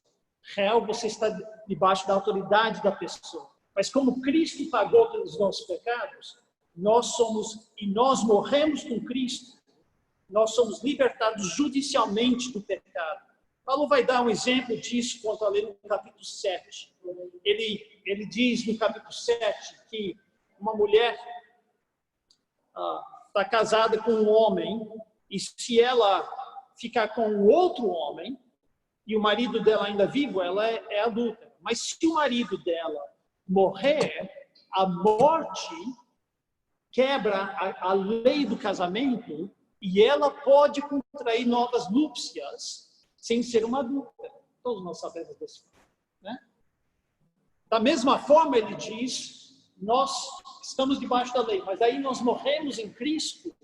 Réu, você está debaixo da autoridade da pessoa. Mas como Cristo pagou pelos nossos pecados, nós morremos com Cristo. Nós somos libertados judicialmente do pecado. Paulo vai dar um exemplo disso quando a ler no capítulo 7. Ele diz no capítulo 7 que uma mulher está casada com um homem e se ela ficar com outro homem e o marido dela ainda vivo, ela é adúltera. Mas se o marido dela morrer, a morte quebra a lei do casamento e ela pode contrair novas núpcias sem ser uma adúltera. Todos nós sabemos desse fato, né? Da mesma forma, ele diz, nós estamos debaixo da lei, mas aí nós morremos em Cristo,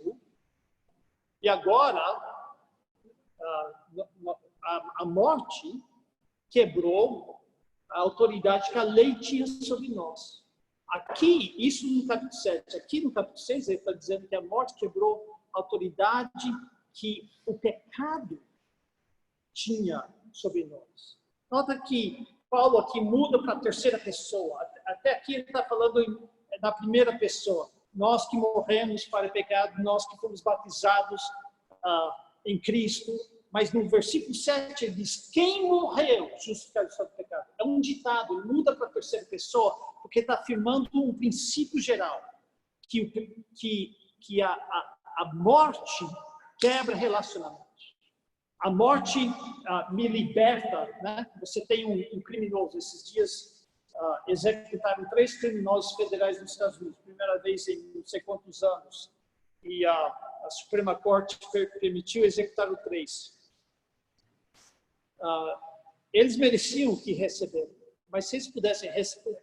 e agora a morte quebrou a autoridade que a lei tinha sobre nós. Aqui, isso no capítulo 7, aqui no capítulo 6, ele está dizendo que a morte quebrou a autoridade que o pecado tinha sobre nós. Nota que Paulo aqui muda para a terceira pessoa. Até aqui ele está falando na primeira pessoa. Nós que morremos para o pecado, nós que fomos batizados em Cristo. Mas no versículo 7 ele diz, quem morreu justificado do pecado? É um ditado, ele muda para a terceira pessoa, porque está afirmando um princípio geral, que a morte quebra relacionamento. A morte me liberta, né? Você tem um criminoso. Esses dias executaram 3 criminosos federais nos Estados Unidos, primeira vez em não sei quantos anos. E a Suprema Corte permitiu executar 3. Eles mereciam o que receberam, mas se eles pudessem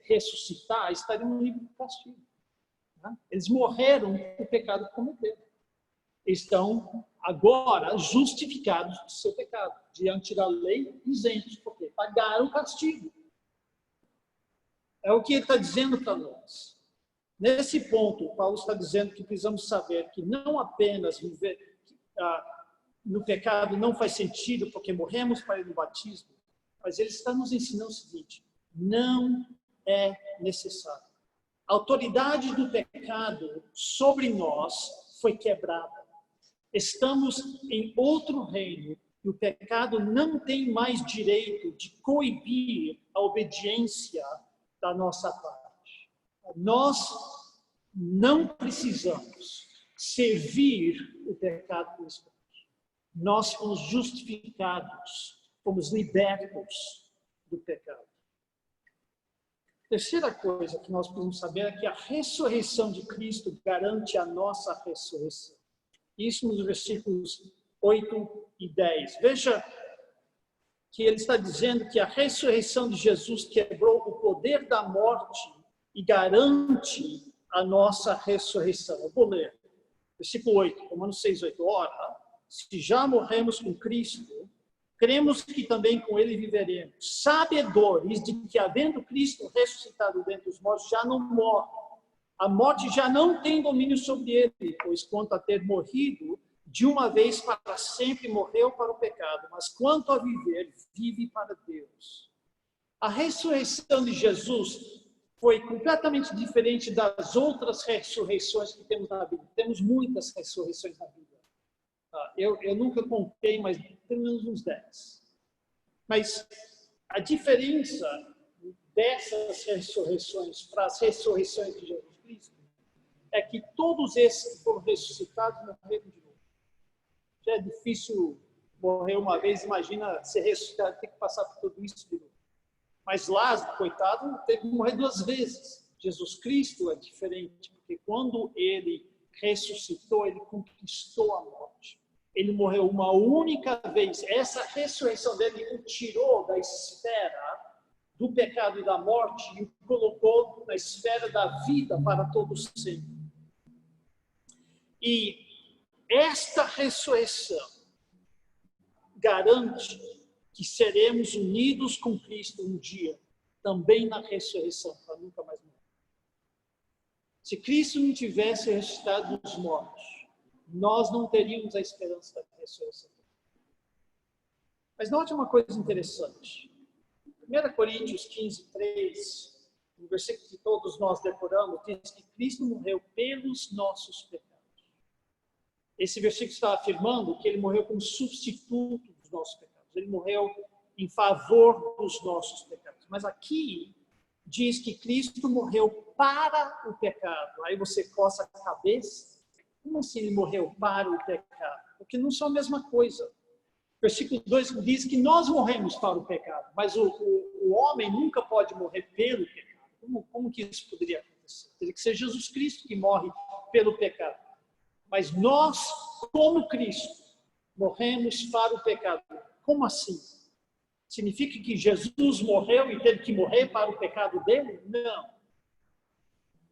ressuscitar, estariam livres do castigo. Né? Eles morreram por pecado que cometeram. Estão agora justificados do seu pecado, diante da lei, isentos, porque pagaram o castigo. É o que ele está dizendo para nós. Nesse ponto, Paulo está dizendo que precisamos saber que não apenas viver no pecado não faz sentido porque morremos para ele no batismo, mas ele está nos ensinando o seguinte, não é necessário. A autoridade do pecado sobre nós foi quebrada. Estamos em outro reino e o pecado não tem mais direito de coibir a obediência da nossa parte. Nós não precisamos servir o pecado com isso. Nós fomos justificados, fomos libertos do pecado. Terceira coisa que nós precisamos saber é que a ressurreição de Cristo garante a nossa ressurreição. Isso nos versículos 8 e 10. Veja que ele está dizendo que a ressurreição de Jesus quebrou o poder da morte e garante a nossa ressurreição. Eu vou ler. Versículo 8, Romanos 6, 8. Ora, se já morremos com Cristo, cremos que também com ele viveremos, sabedores de que, havendo Cristo ressuscitado dentre os mortos, já não morre. A morte já não tem domínio sobre ele, pois quanto a ter morrido, de uma vez para sempre morreu para o pecado, mas quanto a viver, vive para Deus. A ressurreição de Jesus foi completamente diferente das outras ressurreições que temos na Bíblia. Temos muitas ressurreições na Bíblia. Eu nunca contei, mas pelo menos uns 10. Mas a diferença dessas ressurreições para as ressurreições de Jesus Cristo é que todos esses que foram ressuscitados morreram de novo. Já é difícil morrer uma vez, imagina ser ressuscitado, ter que passar por tudo isso de novo. Mas Lázaro, coitado, teve que morrer 2 vezes. Jesus Cristo é diferente, porque quando ele ressuscitou, ele conquistou a morte. Ele morreu uma única vez. Essa ressurreição dele o tirou da esfera do pecado e da morte e o colocou na esfera da vida para todos sempre. E esta ressurreição garante que seremos unidos com Cristo um dia, também na ressurreição, para nunca mais morrer. Se Cristo não tivesse ressuscitado dos mortos, nós não teríamos a esperança da ressurreição. Mas note uma coisa interessante. 1 Coríntios 15, 3, no versículo que todos nós decoramos, diz que Cristo morreu pelos nossos pecados. Esse versículo está afirmando que ele morreu como substituto dos nossos pecados. Ele morreu em favor dos nossos pecados. Mas aqui diz que Cristo morreu para o pecado. Aí você coça a cabeça. Como assim ele morreu para o pecado? Porque não são a mesma coisa. Versículo 2 diz que nós morremos para o pecado, mas o homem nunca pode morrer pelo pecado. Como que isso poderia acontecer? Teria que ser Jesus Cristo que morre pelo pecado. Mas nós, como Cristo, morremos para o pecado. Como assim? Significa que Jesus morreu e teve que morrer para o pecado dele? Não.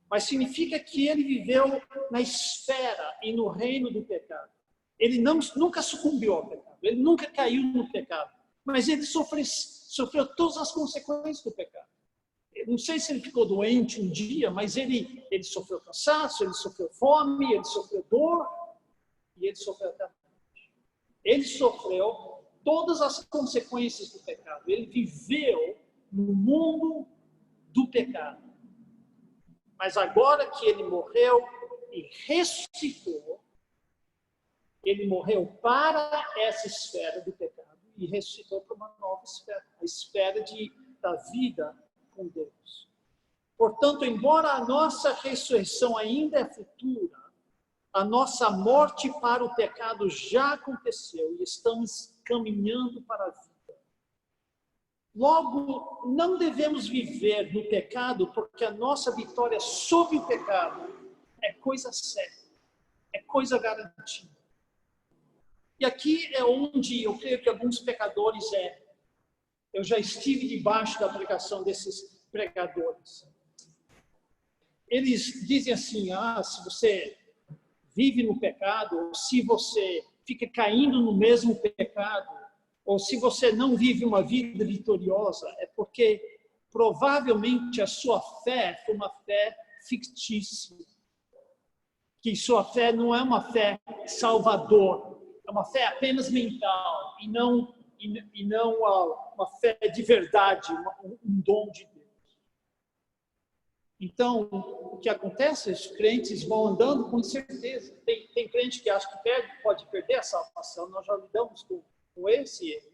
Mas significa que ele viveu na esfera e no reino do pecado. Ele nunca sucumbiu ao pecado, ele nunca caiu no pecado, mas ele sofreu todas as consequências do pecado. Eu não sei se ele ficou doente um dia, mas ele sofreu cansaço, ele sofreu fome, ele sofreu dor, e ele sofreu até a morte. Ele sofreu todas as consequências do pecado. Ele viveu no mundo do pecado. Mas agora que ele morreu e ressuscitou, ele morreu para essa esfera do pecado e ressuscitou para uma nova esfera, a esfera da vida com Deus. Portanto, embora a nossa ressurreição ainda é futura, a nossa morte para o pecado já aconteceu e estamos caminhando para a vida. Logo, não devemos viver no pecado, porque a nossa vitória sobre o pecado é coisa certa, é coisa garantida. E aqui é onde eu creio que alguns pecadores eu já estive debaixo da pregação desses pregadores. Eles dizem assim, se você vive no pecado, ou se você fica caindo no mesmo pecado, ou se você não vive uma vida vitoriosa, é porque provavelmente a sua fé foi uma fé fictícia. Que sua fé não é uma fé salvadora, é uma fé apenas mental e não uma fé de verdade, um dom de Deus. Então, o que acontece? Os crentes vão andando com incerteza. Tem crente que acha que pode perder a salvação, nós já lidamos com esse erro.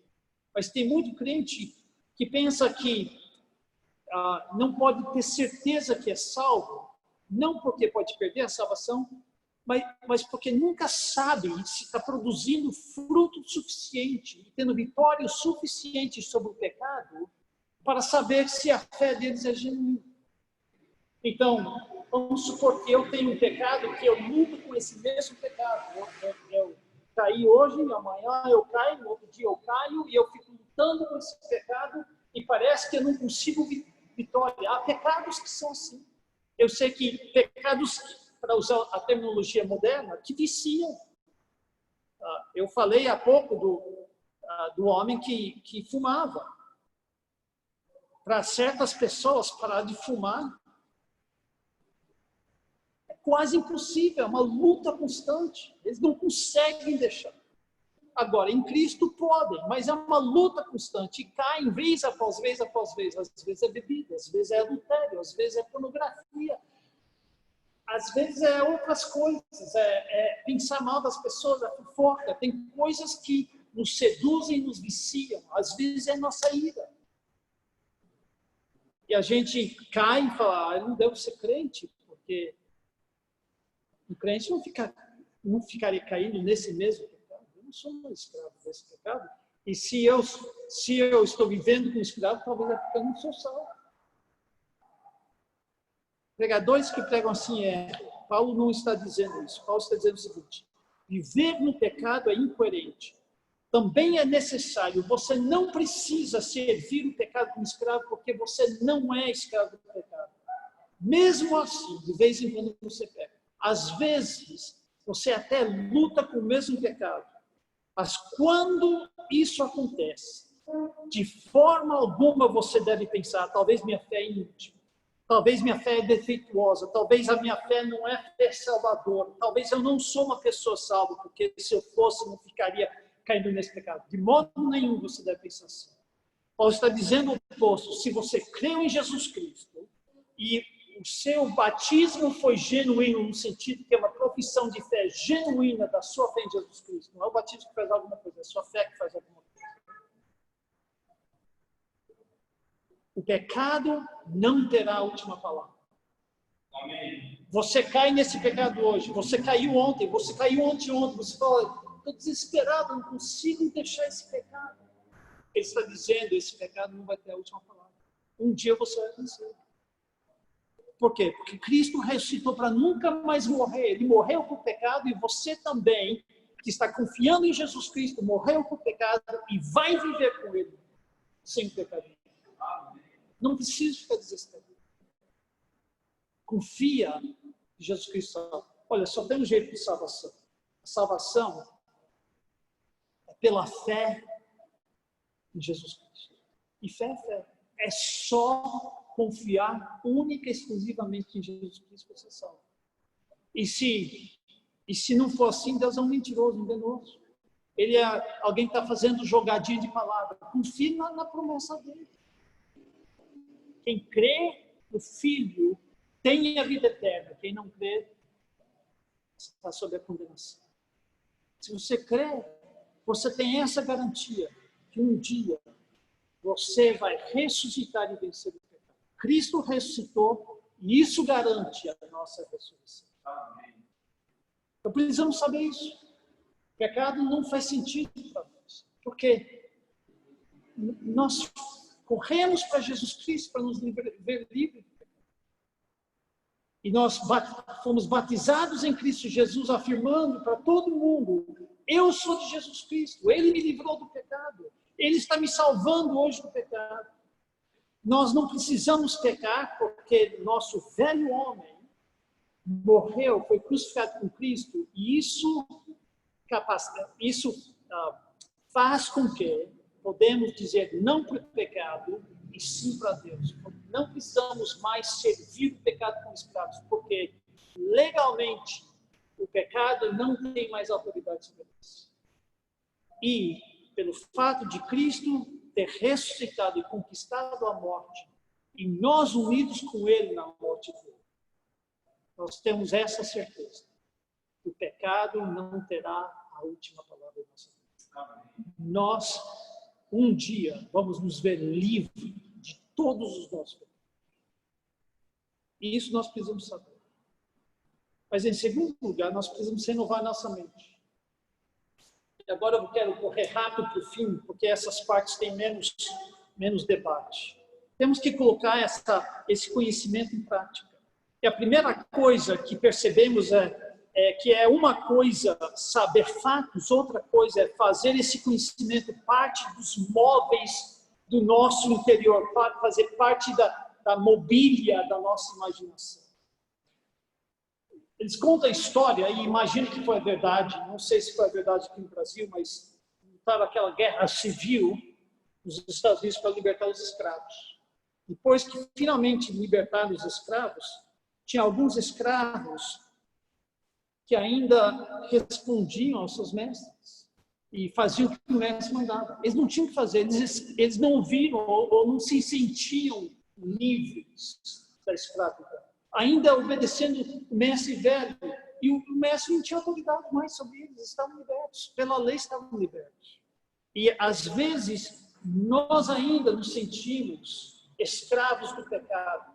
Mas tem muito crente que pensa que não pode ter certeza que é salvo, não porque pode perder a salvação, mas porque nunca sabe se está produzindo fruto suficiente e tendo vitória suficiente sobre o pecado para saber se a fé deles é genuína. Então, vamos supor que eu tenho um pecado, que eu luto com esse mesmo pecado. Eu caí hoje, amanhã eu caio, no outro dia eu caio, e eu fico lutando com esse pecado, e parece que eu não consigo vitória. Há pecados que são assim. Eu sei que pecados, para usar a terminologia moderna, que viciam. Eu falei há pouco do homem que fumava. Para certas pessoas, parar de fumar quase impossível, é uma luta constante. Eles não conseguem deixar. Agora, em Cristo podem, mas é uma luta constante. E caem vez após vez após vez. Às vezes é bebida, às vezes é adultério, às vezes é pornografia. Às vezes é outras coisas, é pensar mal das pessoas, é fofoca. Tem coisas que nos seduzem, nos viciam. Às vezes é nossa ira. E a gente cai e fala, eu não devo ser crente, porque o crente não ficaria caindo nesse mesmo pecado. Eu não sou um escravo desse pecado. E se eu estou vivendo com escravo, talvez é porque eu não sou salvo. Pregadores que pregam assim Paulo não está dizendo isso. Paulo está dizendo o seguinte: viver no pecado é incoerente. Também é necessário, você não precisa servir o pecado como escravo, porque você não é escravo do pecado. Mesmo assim, de vez em quando você peca. Às vezes, você até luta com o mesmo pecado. Mas quando isso acontece, de forma alguma você deve pensar, talvez minha fé é inútil, talvez minha fé é defeituosa, talvez a minha fé não é fé salvadora, talvez eu não sou uma pessoa salva, porque se eu fosse, não ficaria caindo nesse pecado. De modo nenhum você deve pensar assim. Paulo está dizendo o oposto: se você creu em Jesus Cristo e o seu batismo foi genuíno, no sentido que é uma profissão de fé genuína da sua fé em Jesus Cristo, não é o batismo que faz alguma coisa, é a sua fé que faz alguma coisa. O pecado não terá a última palavra. Amém. Você cai nesse pecado hoje, você caiu ontem, você caiu ontem, você fala, estou desesperado, não consigo deixar esse pecado. Ele está dizendo, esse pecado não vai ter a última palavra. Um dia você vai vencer. Por quê? Porque Cristo ressuscitou para nunca mais morrer. Ele morreu por pecado e você também, que está confiando em Jesus Cristo, morreu por pecado e vai viver com Ele sem pecado. Não precisa ficar desesperado. Confia em Jesus Cristo. Olha, só tem um jeito de salvação. A salvação é pela fé em Jesus Cristo. E fé é fé. É só confiar única e exclusivamente em Jesus Cristo que você salva. E se não for assim, Deus é um mentiroso, enganoso. Ele é alguém que está fazendo jogadinha de palavra. Confie na promessa dele. Quem crê no Filho tem a vida eterna. Quem não crê está sob a condenação. Se você crê, você tem essa garantia que um dia você vai ressuscitar e vencer o pecado. Cristo ressuscitou e isso garante a nossa ressurreição. Então precisamos saber isso. O pecado não faz sentido para nós. Porque nós corremos para Jesus Cristo para nos ver livres. E nós fomos batizados em Cristo Jesus, afirmando para todo mundo: eu sou de Jesus Cristo, Ele me livrou do pecado, Ele está me salvando hoje do pecado. Nós não precisamos pecar, porque nosso velho homem morreu, foi crucificado com Cristo, e isso faz com que podemos dizer não para o pecado e sim para Deus. Não precisamos mais servir o pecado como escravos, porque legalmente o pecado não tem mais autoridade sobre nós. E pelo fato de Cristo ter ressuscitado e conquistado a morte, e nós unidos com Ele na morte dele, nós temos essa certeza: o pecado não terá a última palavra em nossa vida. Nós, um dia, vamos nos ver livres de todos os nossos pecados. E isso nós precisamos saber. Mas, em segundo lugar, nós precisamos renovar nossa mente. E agora eu quero correr rápido para o fim, porque essas partes têm menos debate. Temos que colocar esse conhecimento em prática. E a primeira coisa que percebemos é que é uma coisa saber fatos, outra coisa é fazer esse conhecimento parte dos móveis do nosso interior, fazer parte da mobília da nossa imaginação. Eles contam a história, e imagino que foi verdade, não sei se foi verdade aqui no Brasil, mas estava aquela guerra civil nos Estados Unidos para libertar os escravos. Depois que finalmente libertaram os escravos, tinha alguns escravos que ainda respondiam aos seus mestres e faziam o que o mestre mandava. Eles não tinham que fazer, eles não viram ou não se sentiam livres da escravidão. Ainda obedecendo o mestre velho, e o mestre não tinha autoridade mais sobre eles, estavam libertos, pela lei estavam libertos. E às vezes nós ainda nos sentimos escravos do pecado.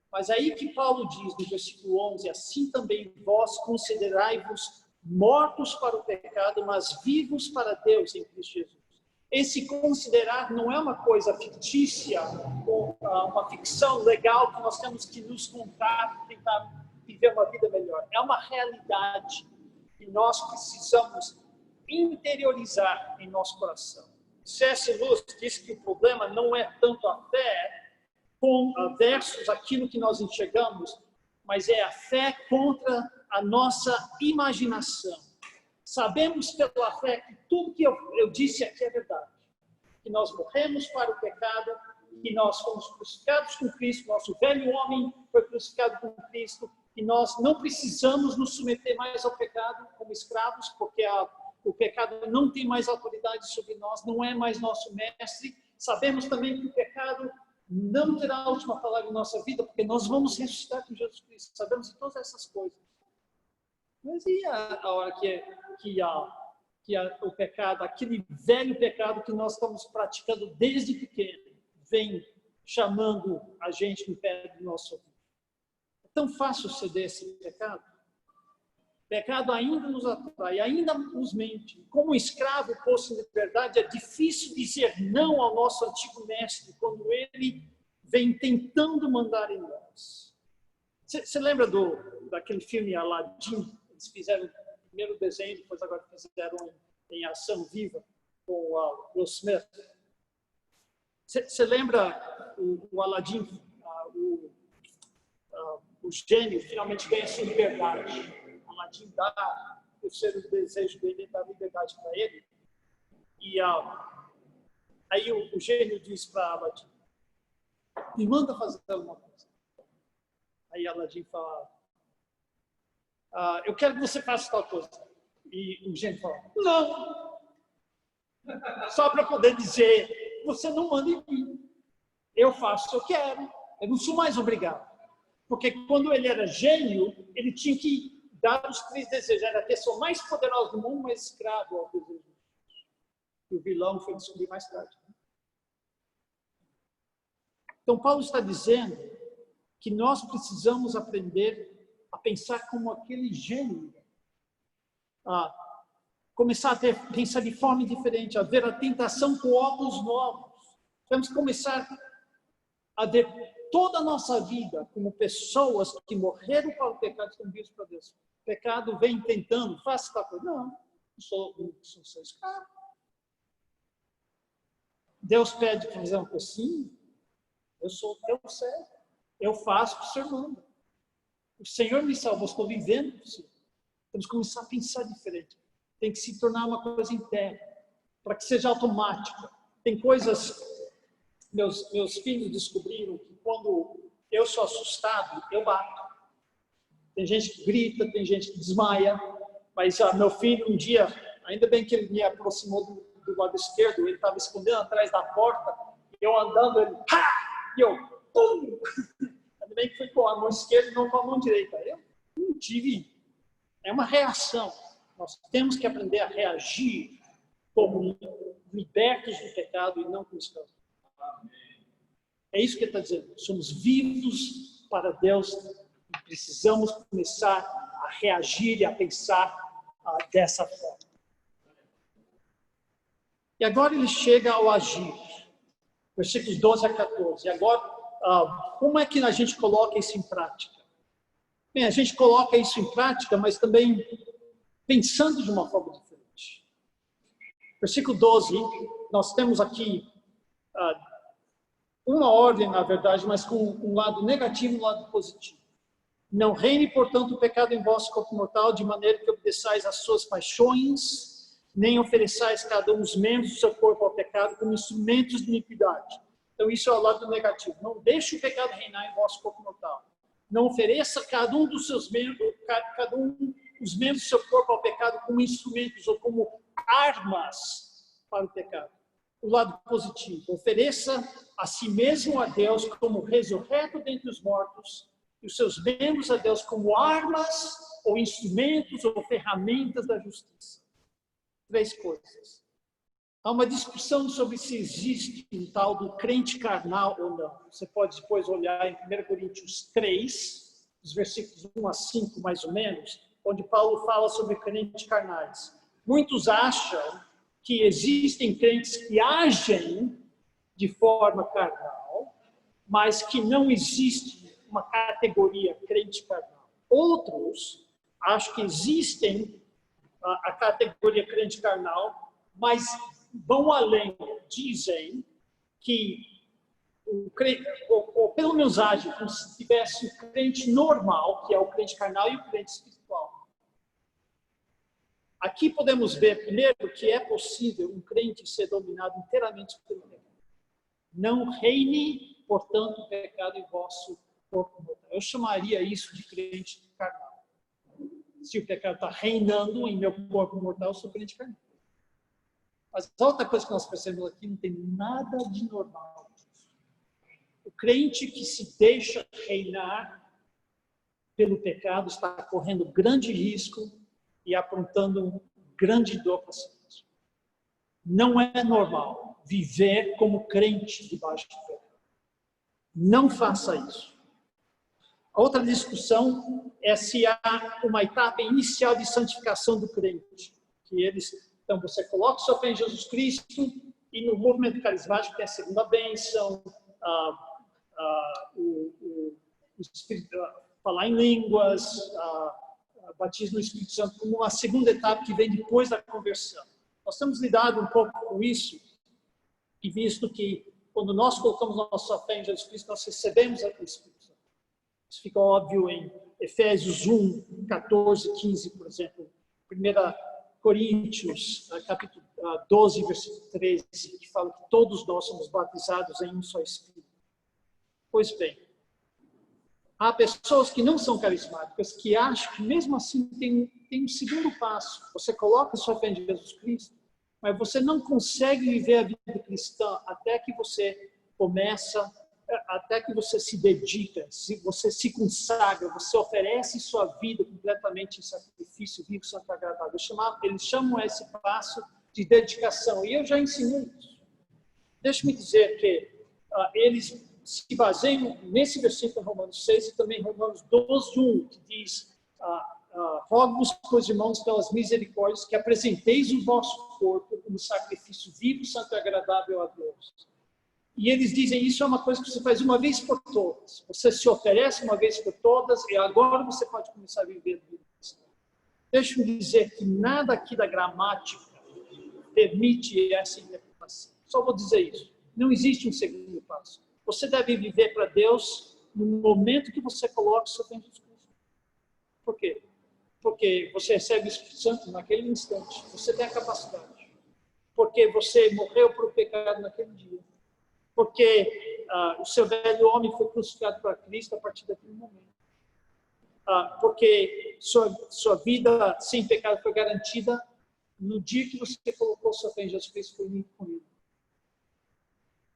Mas aí que Paulo diz no versículo 11, assim também vós considerai-vos mortos para o pecado, mas vivos para Deus em Cristo Jesus. Esse considerar não é uma coisa fictícia, ou uma ficção legal que nós temos que nos contar e tentar viver uma vida melhor. É uma realidade que nós precisamos interiorizar em nosso coração. C.S. Lewis diz que o problema não é tanto a fé versus aquilo que nós enxergamos, mas é a fé contra a nossa imaginação. Sabemos pela fé que tudo que eu disse aqui é verdade. Que nós morremos para o pecado, que nós fomos crucificados com Cristo, nosso velho homem foi crucificado com Cristo, e nós não precisamos nos submeter mais ao pecado como escravos, porque o pecado não tem mais autoridade sobre nós, não é mais nosso mestre. Sabemos também que o pecado não terá a última palavra em nossa vida, porque nós vamos ressuscitar com Jesus Cristo. Sabemos de todas essas coisas. Mas e a hora o pecado, aquele velho pecado que nós estamos praticando desde pequeno, vem chamando a gente no pé do nosso ouvido? É tão fácil ceder esse pecado? O pecado ainda nos atrai, ainda nos mente. Como escravo posto em liberdade, é difícil dizer não ao nosso antigo mestre quando ele vem tentando mandar em nós. Você lembra daquele filme Aladdin? Eles fizeram o primeiro desenho, depois agora fizeram em ação viva com o Will Smith. Você lembra o Aladdin, o gênio finalmente ganha sua liberdade. Aladdin dá o terceiro desejo dele, dá liberdade para ele. E aí o gênio diz para Aladdin: me manda fazer alguma coisa. Aí Aladdin fala: eu quero que você faça tal coisa. E o gênio fala: não! Só para poder dizer: você não manda em mim. Eu faço o que eu quero. Eu não sou mais obrigado. Porque quando ele era gênio, ele tinha que dar os 3 desejos. Era a pessoa mais poderosa do mundo, mas escravo ao desejo. E o vilão foi descobrir mais tarde. Então, Paulo está dizendo que nós precisamos aprender a pensar como aquele gênio. Começar a pensar de forma diferente, a ver a tentação com óculos novos. Temos que começar a ver toda a nossa vida como pessoas que morreram para o pecado e estão vivos para Deus. O pecado vem tentando, faça tal coisa. Não, eu sou seu escravo. Deus pede para fazer uma coisa assim, eu sou o teu servo. Eu faço o que o Senhor manda. O Senhor me salvou, estou vivendo por si. Temos que começar a pensar diferente. Tem que se tornar uma coisa interna, para que seja automática. Tem coisas, meus filhos descobriram que quando eu sou assustado, eu bato. Tem gente que grita, tem gente que desmaia, mas meu filho um dia, ainda bem que ele me aproximou do lado esquerdo, ele estava escondendo atrás da porta, eu andando, ele, e eu, pum! Ainda bem que foi com a mão esquerda e não com a mão direita. Eu não tive, é uma reação. Nós temos que aprender a reagir como libertos do pecado e não como escravos. É isso que ele está dizendo. Somos vivos para Deus e precisamos começar a reagir e a pensar dessa forma. E agora ele chega ao agir. Versículos 12 a 14. E agora, como é que a gente coloca isso em prática? Bem, a gente coloca isso em prática, mas também pensando de uma forma diferente. Versículo 12, nós temos aqui uma ordem, na verdade, mas com um lado negativo e um lado positivo. Não reine, portanto, o pecado em vosso corpo mortal, de maneira que obedeçais às suas paixões, nem ofereçais cada um os membros do seu corpo ao pecado como instrumentos de iniquidade. Então, isso é o lado negativo. Não deixe o pecado reinar em vosso corpo mortal. Não ofereça cada um dos seus membros, os membros do seu corpo ao pecado como instrumentos ou como armas para o pecado. O lado positivo, ofereça a si mesmo a Deus como ressurreto dentre os mortos e os seus membros a Deus como armas ou instrumentos ou ferramentas da justiça. 3 coisas. Há uma discussão sobre se existe um tal do crente carnal ou não. Você pode depois olhar em 1 Coríntios 3, os versículos 1 a 5 mais ou menos, onde Paulo fala sobre crentes carnais. Muitos acham que existem crentes que agem de forma carnal, mas que não existe uma categoria crente carnal. Outros acham que existem a categoria crente carnal, mas vão além, dizem que ou pelo menos agem como se tivesse o crente normal, que é o crente carnal, e o crente espiritual. Aqui podemos ver, primeiro, que é possível um crente ser dominado inteiramente pelo pecado. Não reine, portanto, o pecado em vosso corpo mortal. Eu chamaria isso de crente carnal. Se o pecado está reinando em meu corpo mortal, eu sou crente carnal. Mas a outra coisa que nós percebemos aqui, não tem nada de normal. O crente que se deixa reinar pelo pecado está correndo grande risco e aprontando grande dor para si mesmo. Não é normal viver como crente debaixo do pecado. Não faça isso. A outra discussão é se há uma etapa inicial de santificação do crente. Então, você coloca sua fé em Jesus Cristo e no movimento carismático tem a segunda bênção, falar em línguas, batismo no Espírito Santo como uma segunda etapa que vem depois da conversão. Nós temos lidado um pouco com isso e visto que quando nós colocamos nossa fé em Jesus Cristo, nós recebemos o Espírito Santo. Isso fica óbvio em Efésios 1, 14, 15, por exemplo. 1 Coríntios, capítulo 12, versículo 13, que fala que todos nós somos batizados em um só Espírito. Pois bem, há pessoas que não são carismáticas, que acham que mesmo assim tem um segundo passo. Você coloca sua fé em Jesus Cristo, mas você não consegue viver a vida cristã até que você começa, até que você se dedica, se você se consagra, você oferece sua vida completamente em sacrifício vivo, santo e agradável. Eles chamam esse passo de dedicação. E eu já ensinei isso. Deixe-me dizer que eles se baseiam nesse versículo em Romanos 6 e também em Romanos 12, 1, que diz: rogo-vos, pois, irmãos, pelas misericórdias, que apresenteis o vosso corpo como sacrifício vivo, santo e agradável a Deus. E eles dizem, isso é uma coisa que você faz uma vez por todas. Você se oferece uma vez por todas e agora você pode começar a viver a vida cristã. Deixa-me dizer que nada aqui da gramática permite essa interpretação. Só vou dizer isso. Não existe um segundo passo. Você deve viver para Deus no momento que você coloca o seu fé em Jesus Cristo. Por quê? Porque você recebe o Espírito Santo naquele instante. Você tem a capacidade. Porque você morreu por pecado naquele dia. Porque o seu velho homem foi crucificado para Cristo a partir daquele momento. Porque sua vida sem pecado foi garantida no dia que você colocou sua fé em Jesus Cristo, foi unido comigo.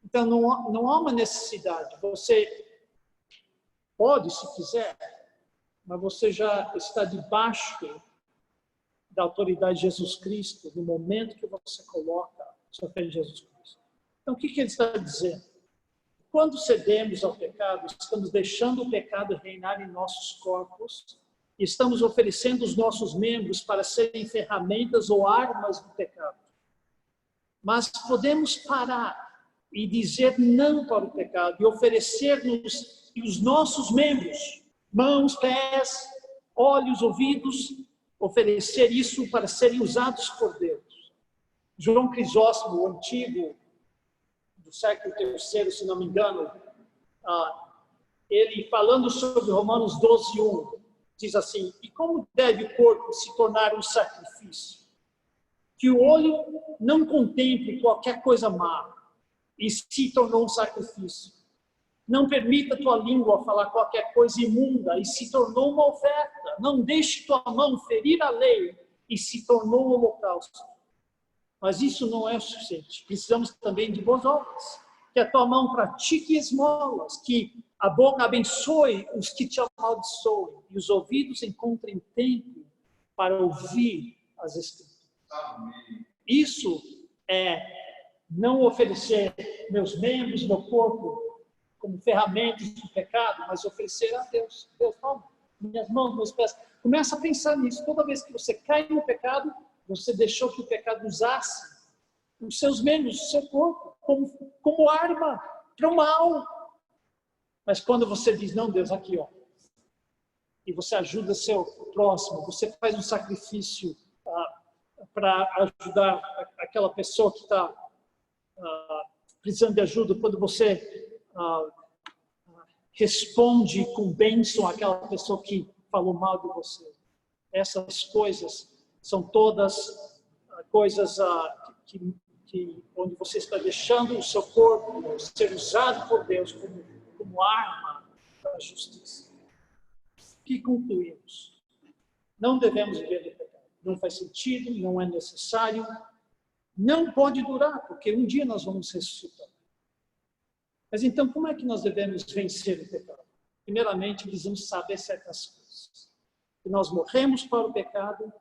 Então, não há uma necessidade. Você pode, se quiser, mas você já está debaixo da autoridade de Jesus Cristo no momento que você coloca sua fé em Jesus Cristo. Então, o que ele está dizendo? Quando cedemos ao pecado, estamos deixando o pecado reinar em nossos corpos e estamos oferecendo os nossos membros para serem ferramentas ou armas do pecado. Mas podemos parar e dizer não para o pecado e oferecer-nos os nossos membros, mãos, pés, olhos, ouvidos, oferecer isso para serem usados por Deus. João Crisóstomo, o antigo, do século III, se não me engano, ele falando sobre Romanos 12, 1, diz assim: e como deve o corpo se tornar um sacrifício? Que o olho não contemple qualquer coisa má e se tornou um sacrifício. Não permita tua língua falar qualquer coisa imunda e se tornou uma oferta. Não deixe tua mão ferir a lei e se tornou um holocausto. Mas isso não é o suficiente. Precisamos também de boas obras. Que a tua mão pratique esmolas, que a boca abençoe os que te amaldiçoem e os ouvidos encontrem tempo para ouvir as Escrituras. Amém. Isso é não oferecer meus membros, meu corpo, como ferramentas do pecado, mas oferecer a Deus. Deus, toma minhas mãos, meus pés. Começa a pensar nisso. Toda vez que você cai no pecado, você deixou que o pecado usasse os seus membros, o seu corpo, como arma para o mal. Mas quando você diz, não, Deus, aqui, ó, e você ajuda seu próximo, você faz um sacrifício para ajudar aquela pessoa que está precisando de ajuda, quando você responde com bênção àquela pessoa que falou mal de você. Essas coisas são todas coisas onde você está deixando o seu corpo ser usado por Deus como arma da justiça. Que concluímos? Não devemos viver de pecado. Não faz sentido, não é necessário, não pode durar, porque um dia nós vamos ressuscitar. Mas então, como é que nós devemos vencer o pecado? Primeiramente, precisamos saber certas coisas. Que nós morremos para o pecado,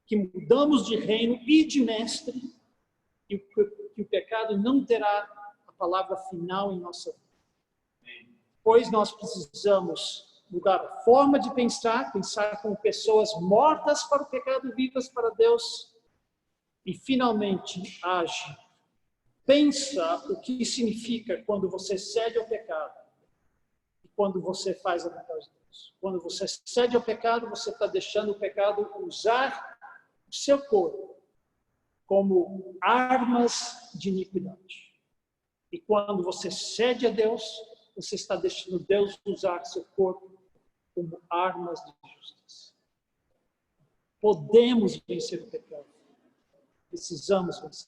que mudamos de reino e de mestre, e que o pecado não terá a palavra final em nossa vida. Pois nós precisamos mudar a forma de pensar como pessoas mortas para o pecado, vivas para Deus, e finalmente agir. Pensa o que significa quando você cede ao pecado e quando você faz a vontade de Deus. Quando você cede ao pecado, você está deixando o pecado usar o seu corpo como armas de iniquidade. E quando você cede a Deus, você está deixando Deus usar seu corpo como armas de justiça. Podemos vencer o pecado. Precisamos vencer.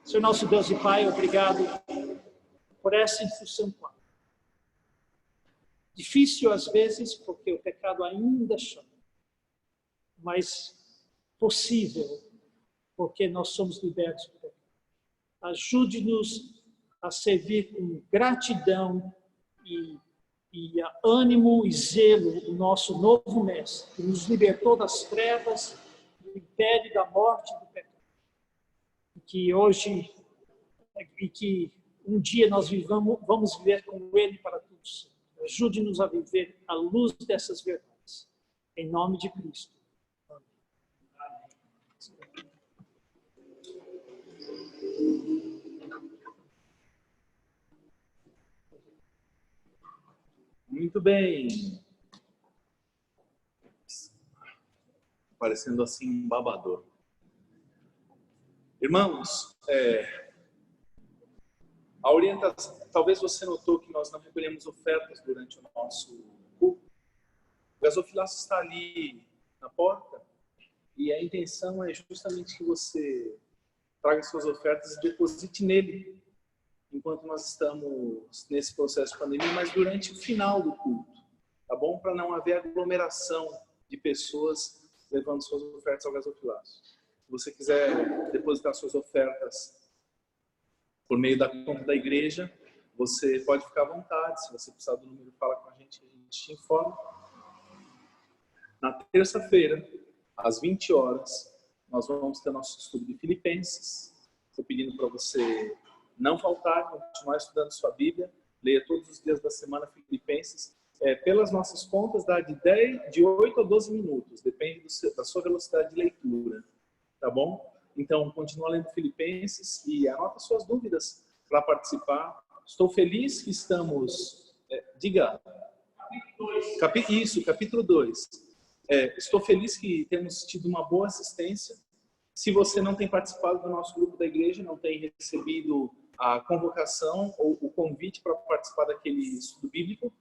Senhor nosso Deus e Pai, obrigado por essa instrução clara. Difícil às vezes, porque o pecado ainda chama, mas possível, porque nós somos libertos do pecado. Ajude-nos a servir com gratidão e ânimo e zelo o nosso novo mestre, que nos libertou das trevas, do império da morte e do pecado. E que um dia nós vamos viver com ele para tudo sempre. Ajude-nos a viver à luz dessas verdades. Em nome de Cristo. Muito bem. Parecendo assim um babador. Irmãos, a orientação, talvez você notou que nós não recolhemos ofertas durante o nosso culto. O gasofilaço está ali na porta e a intenção é justamente que você traga suas ofertas e deposite nele enquanto nós estamos nesse processo de pandemia, mas durante o final do culto, tá bom? Para não haver aglomeração de pessoas levando suas ofertas ao gasofilaço. Se você quiser depositar suas ofertas por meio da conta da igreja, você pode ficar à vontade. Se você precisar do número, fala com a gente te informa. Na terça-feira, às 20 horas, nós vamos ter nosso estudo de Filipenses. Estou pedindo para você não faltar, continuar estudando sua Bíblia, leia todos os dias da semana Filipenses. Pelas nossas contas, dá de 8 a 12 minutos, depende da sua velocidade de leitura, tá bom? Então, continua lendo Filipenses e anota suas dúvidas para participar. Estou feliz que estamos... diga. Capítulo 2. Estou feliz que temos tido uma boa assistência. Se você não tem participado do nosso grupo da igreja, não tem recebido a convocação ou o convite para participar daquele estudo bíblico,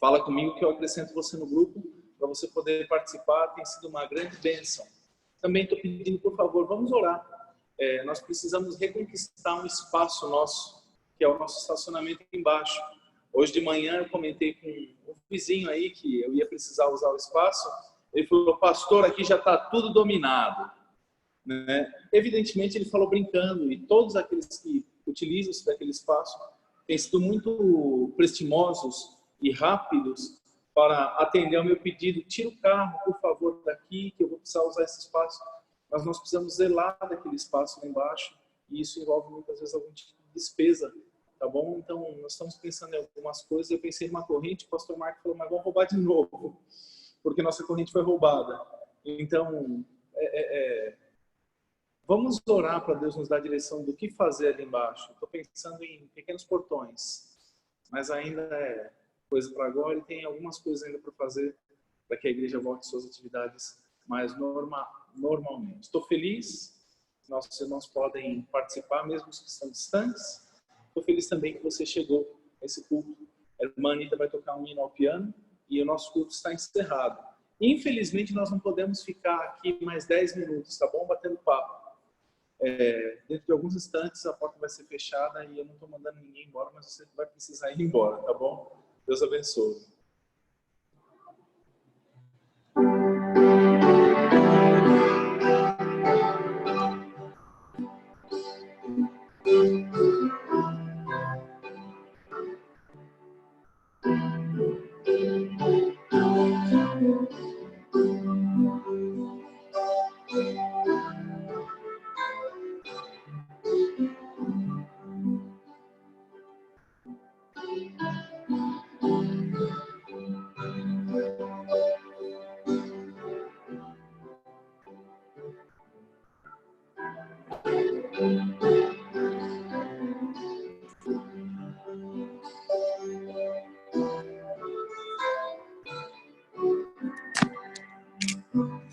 fala comigo que eu acrescento você no grupo para você poder participar. Tem sido uma grande bênção. Também estou pedindo, por favor, vamos orar. Nós precisamos reconquistar um espaço nosso, que é o nosso estacionamento aqui embaixo. Hoje de manhã eu comentei com um vizinho aí que eu ia precisar usar o espaço. Ele falou, pastor, aqui já está tudo dominado. Né? Evidentemente ele falou brincando, e todos aqueles que utilizam-se daquele espaço têm sido muito prestimosos e rápidos para atender ao meu pedido. Tira o carro, por favor, daqui, que eu vou precisar usar esse espaço. Mas nós precisamos zelar daquele espaço lá embaixo, e isso envolve muitas vezes algum tipo de despesa, tá bom? Então, nós estamos pensando em algumas coisas. Eu pensei numa corrente, o pastor Marco falou, mas vamos roubar de novo, porque nossa corrente foi roubada. Então, vamos orar para Deus nos dar a direção do que fazer ali embaixo. Estou pensando em pequenos portões, mas ainda é coisa para agora e tem algumas coisas ainda para fazer para que a igreja volte às suas atividades mais normalmente. Estou feliz, nossos irmãos podem participar, mesmo os que estão distantes. Estou feliz também que você chegou a esse culto. A irmã Anitta vai tocar um hino ao piano e o nosso culto está encerrado. Infelizmente, nós não podemos ficar aqui mais 10 minutos, tá bom? Batendo papo. Dentro de alguns instantes a porta vai ser fechada e eu não estou mandando ninguém embora, mas você vai precisar ir embora, tá bom? Deus abençoe. Amém.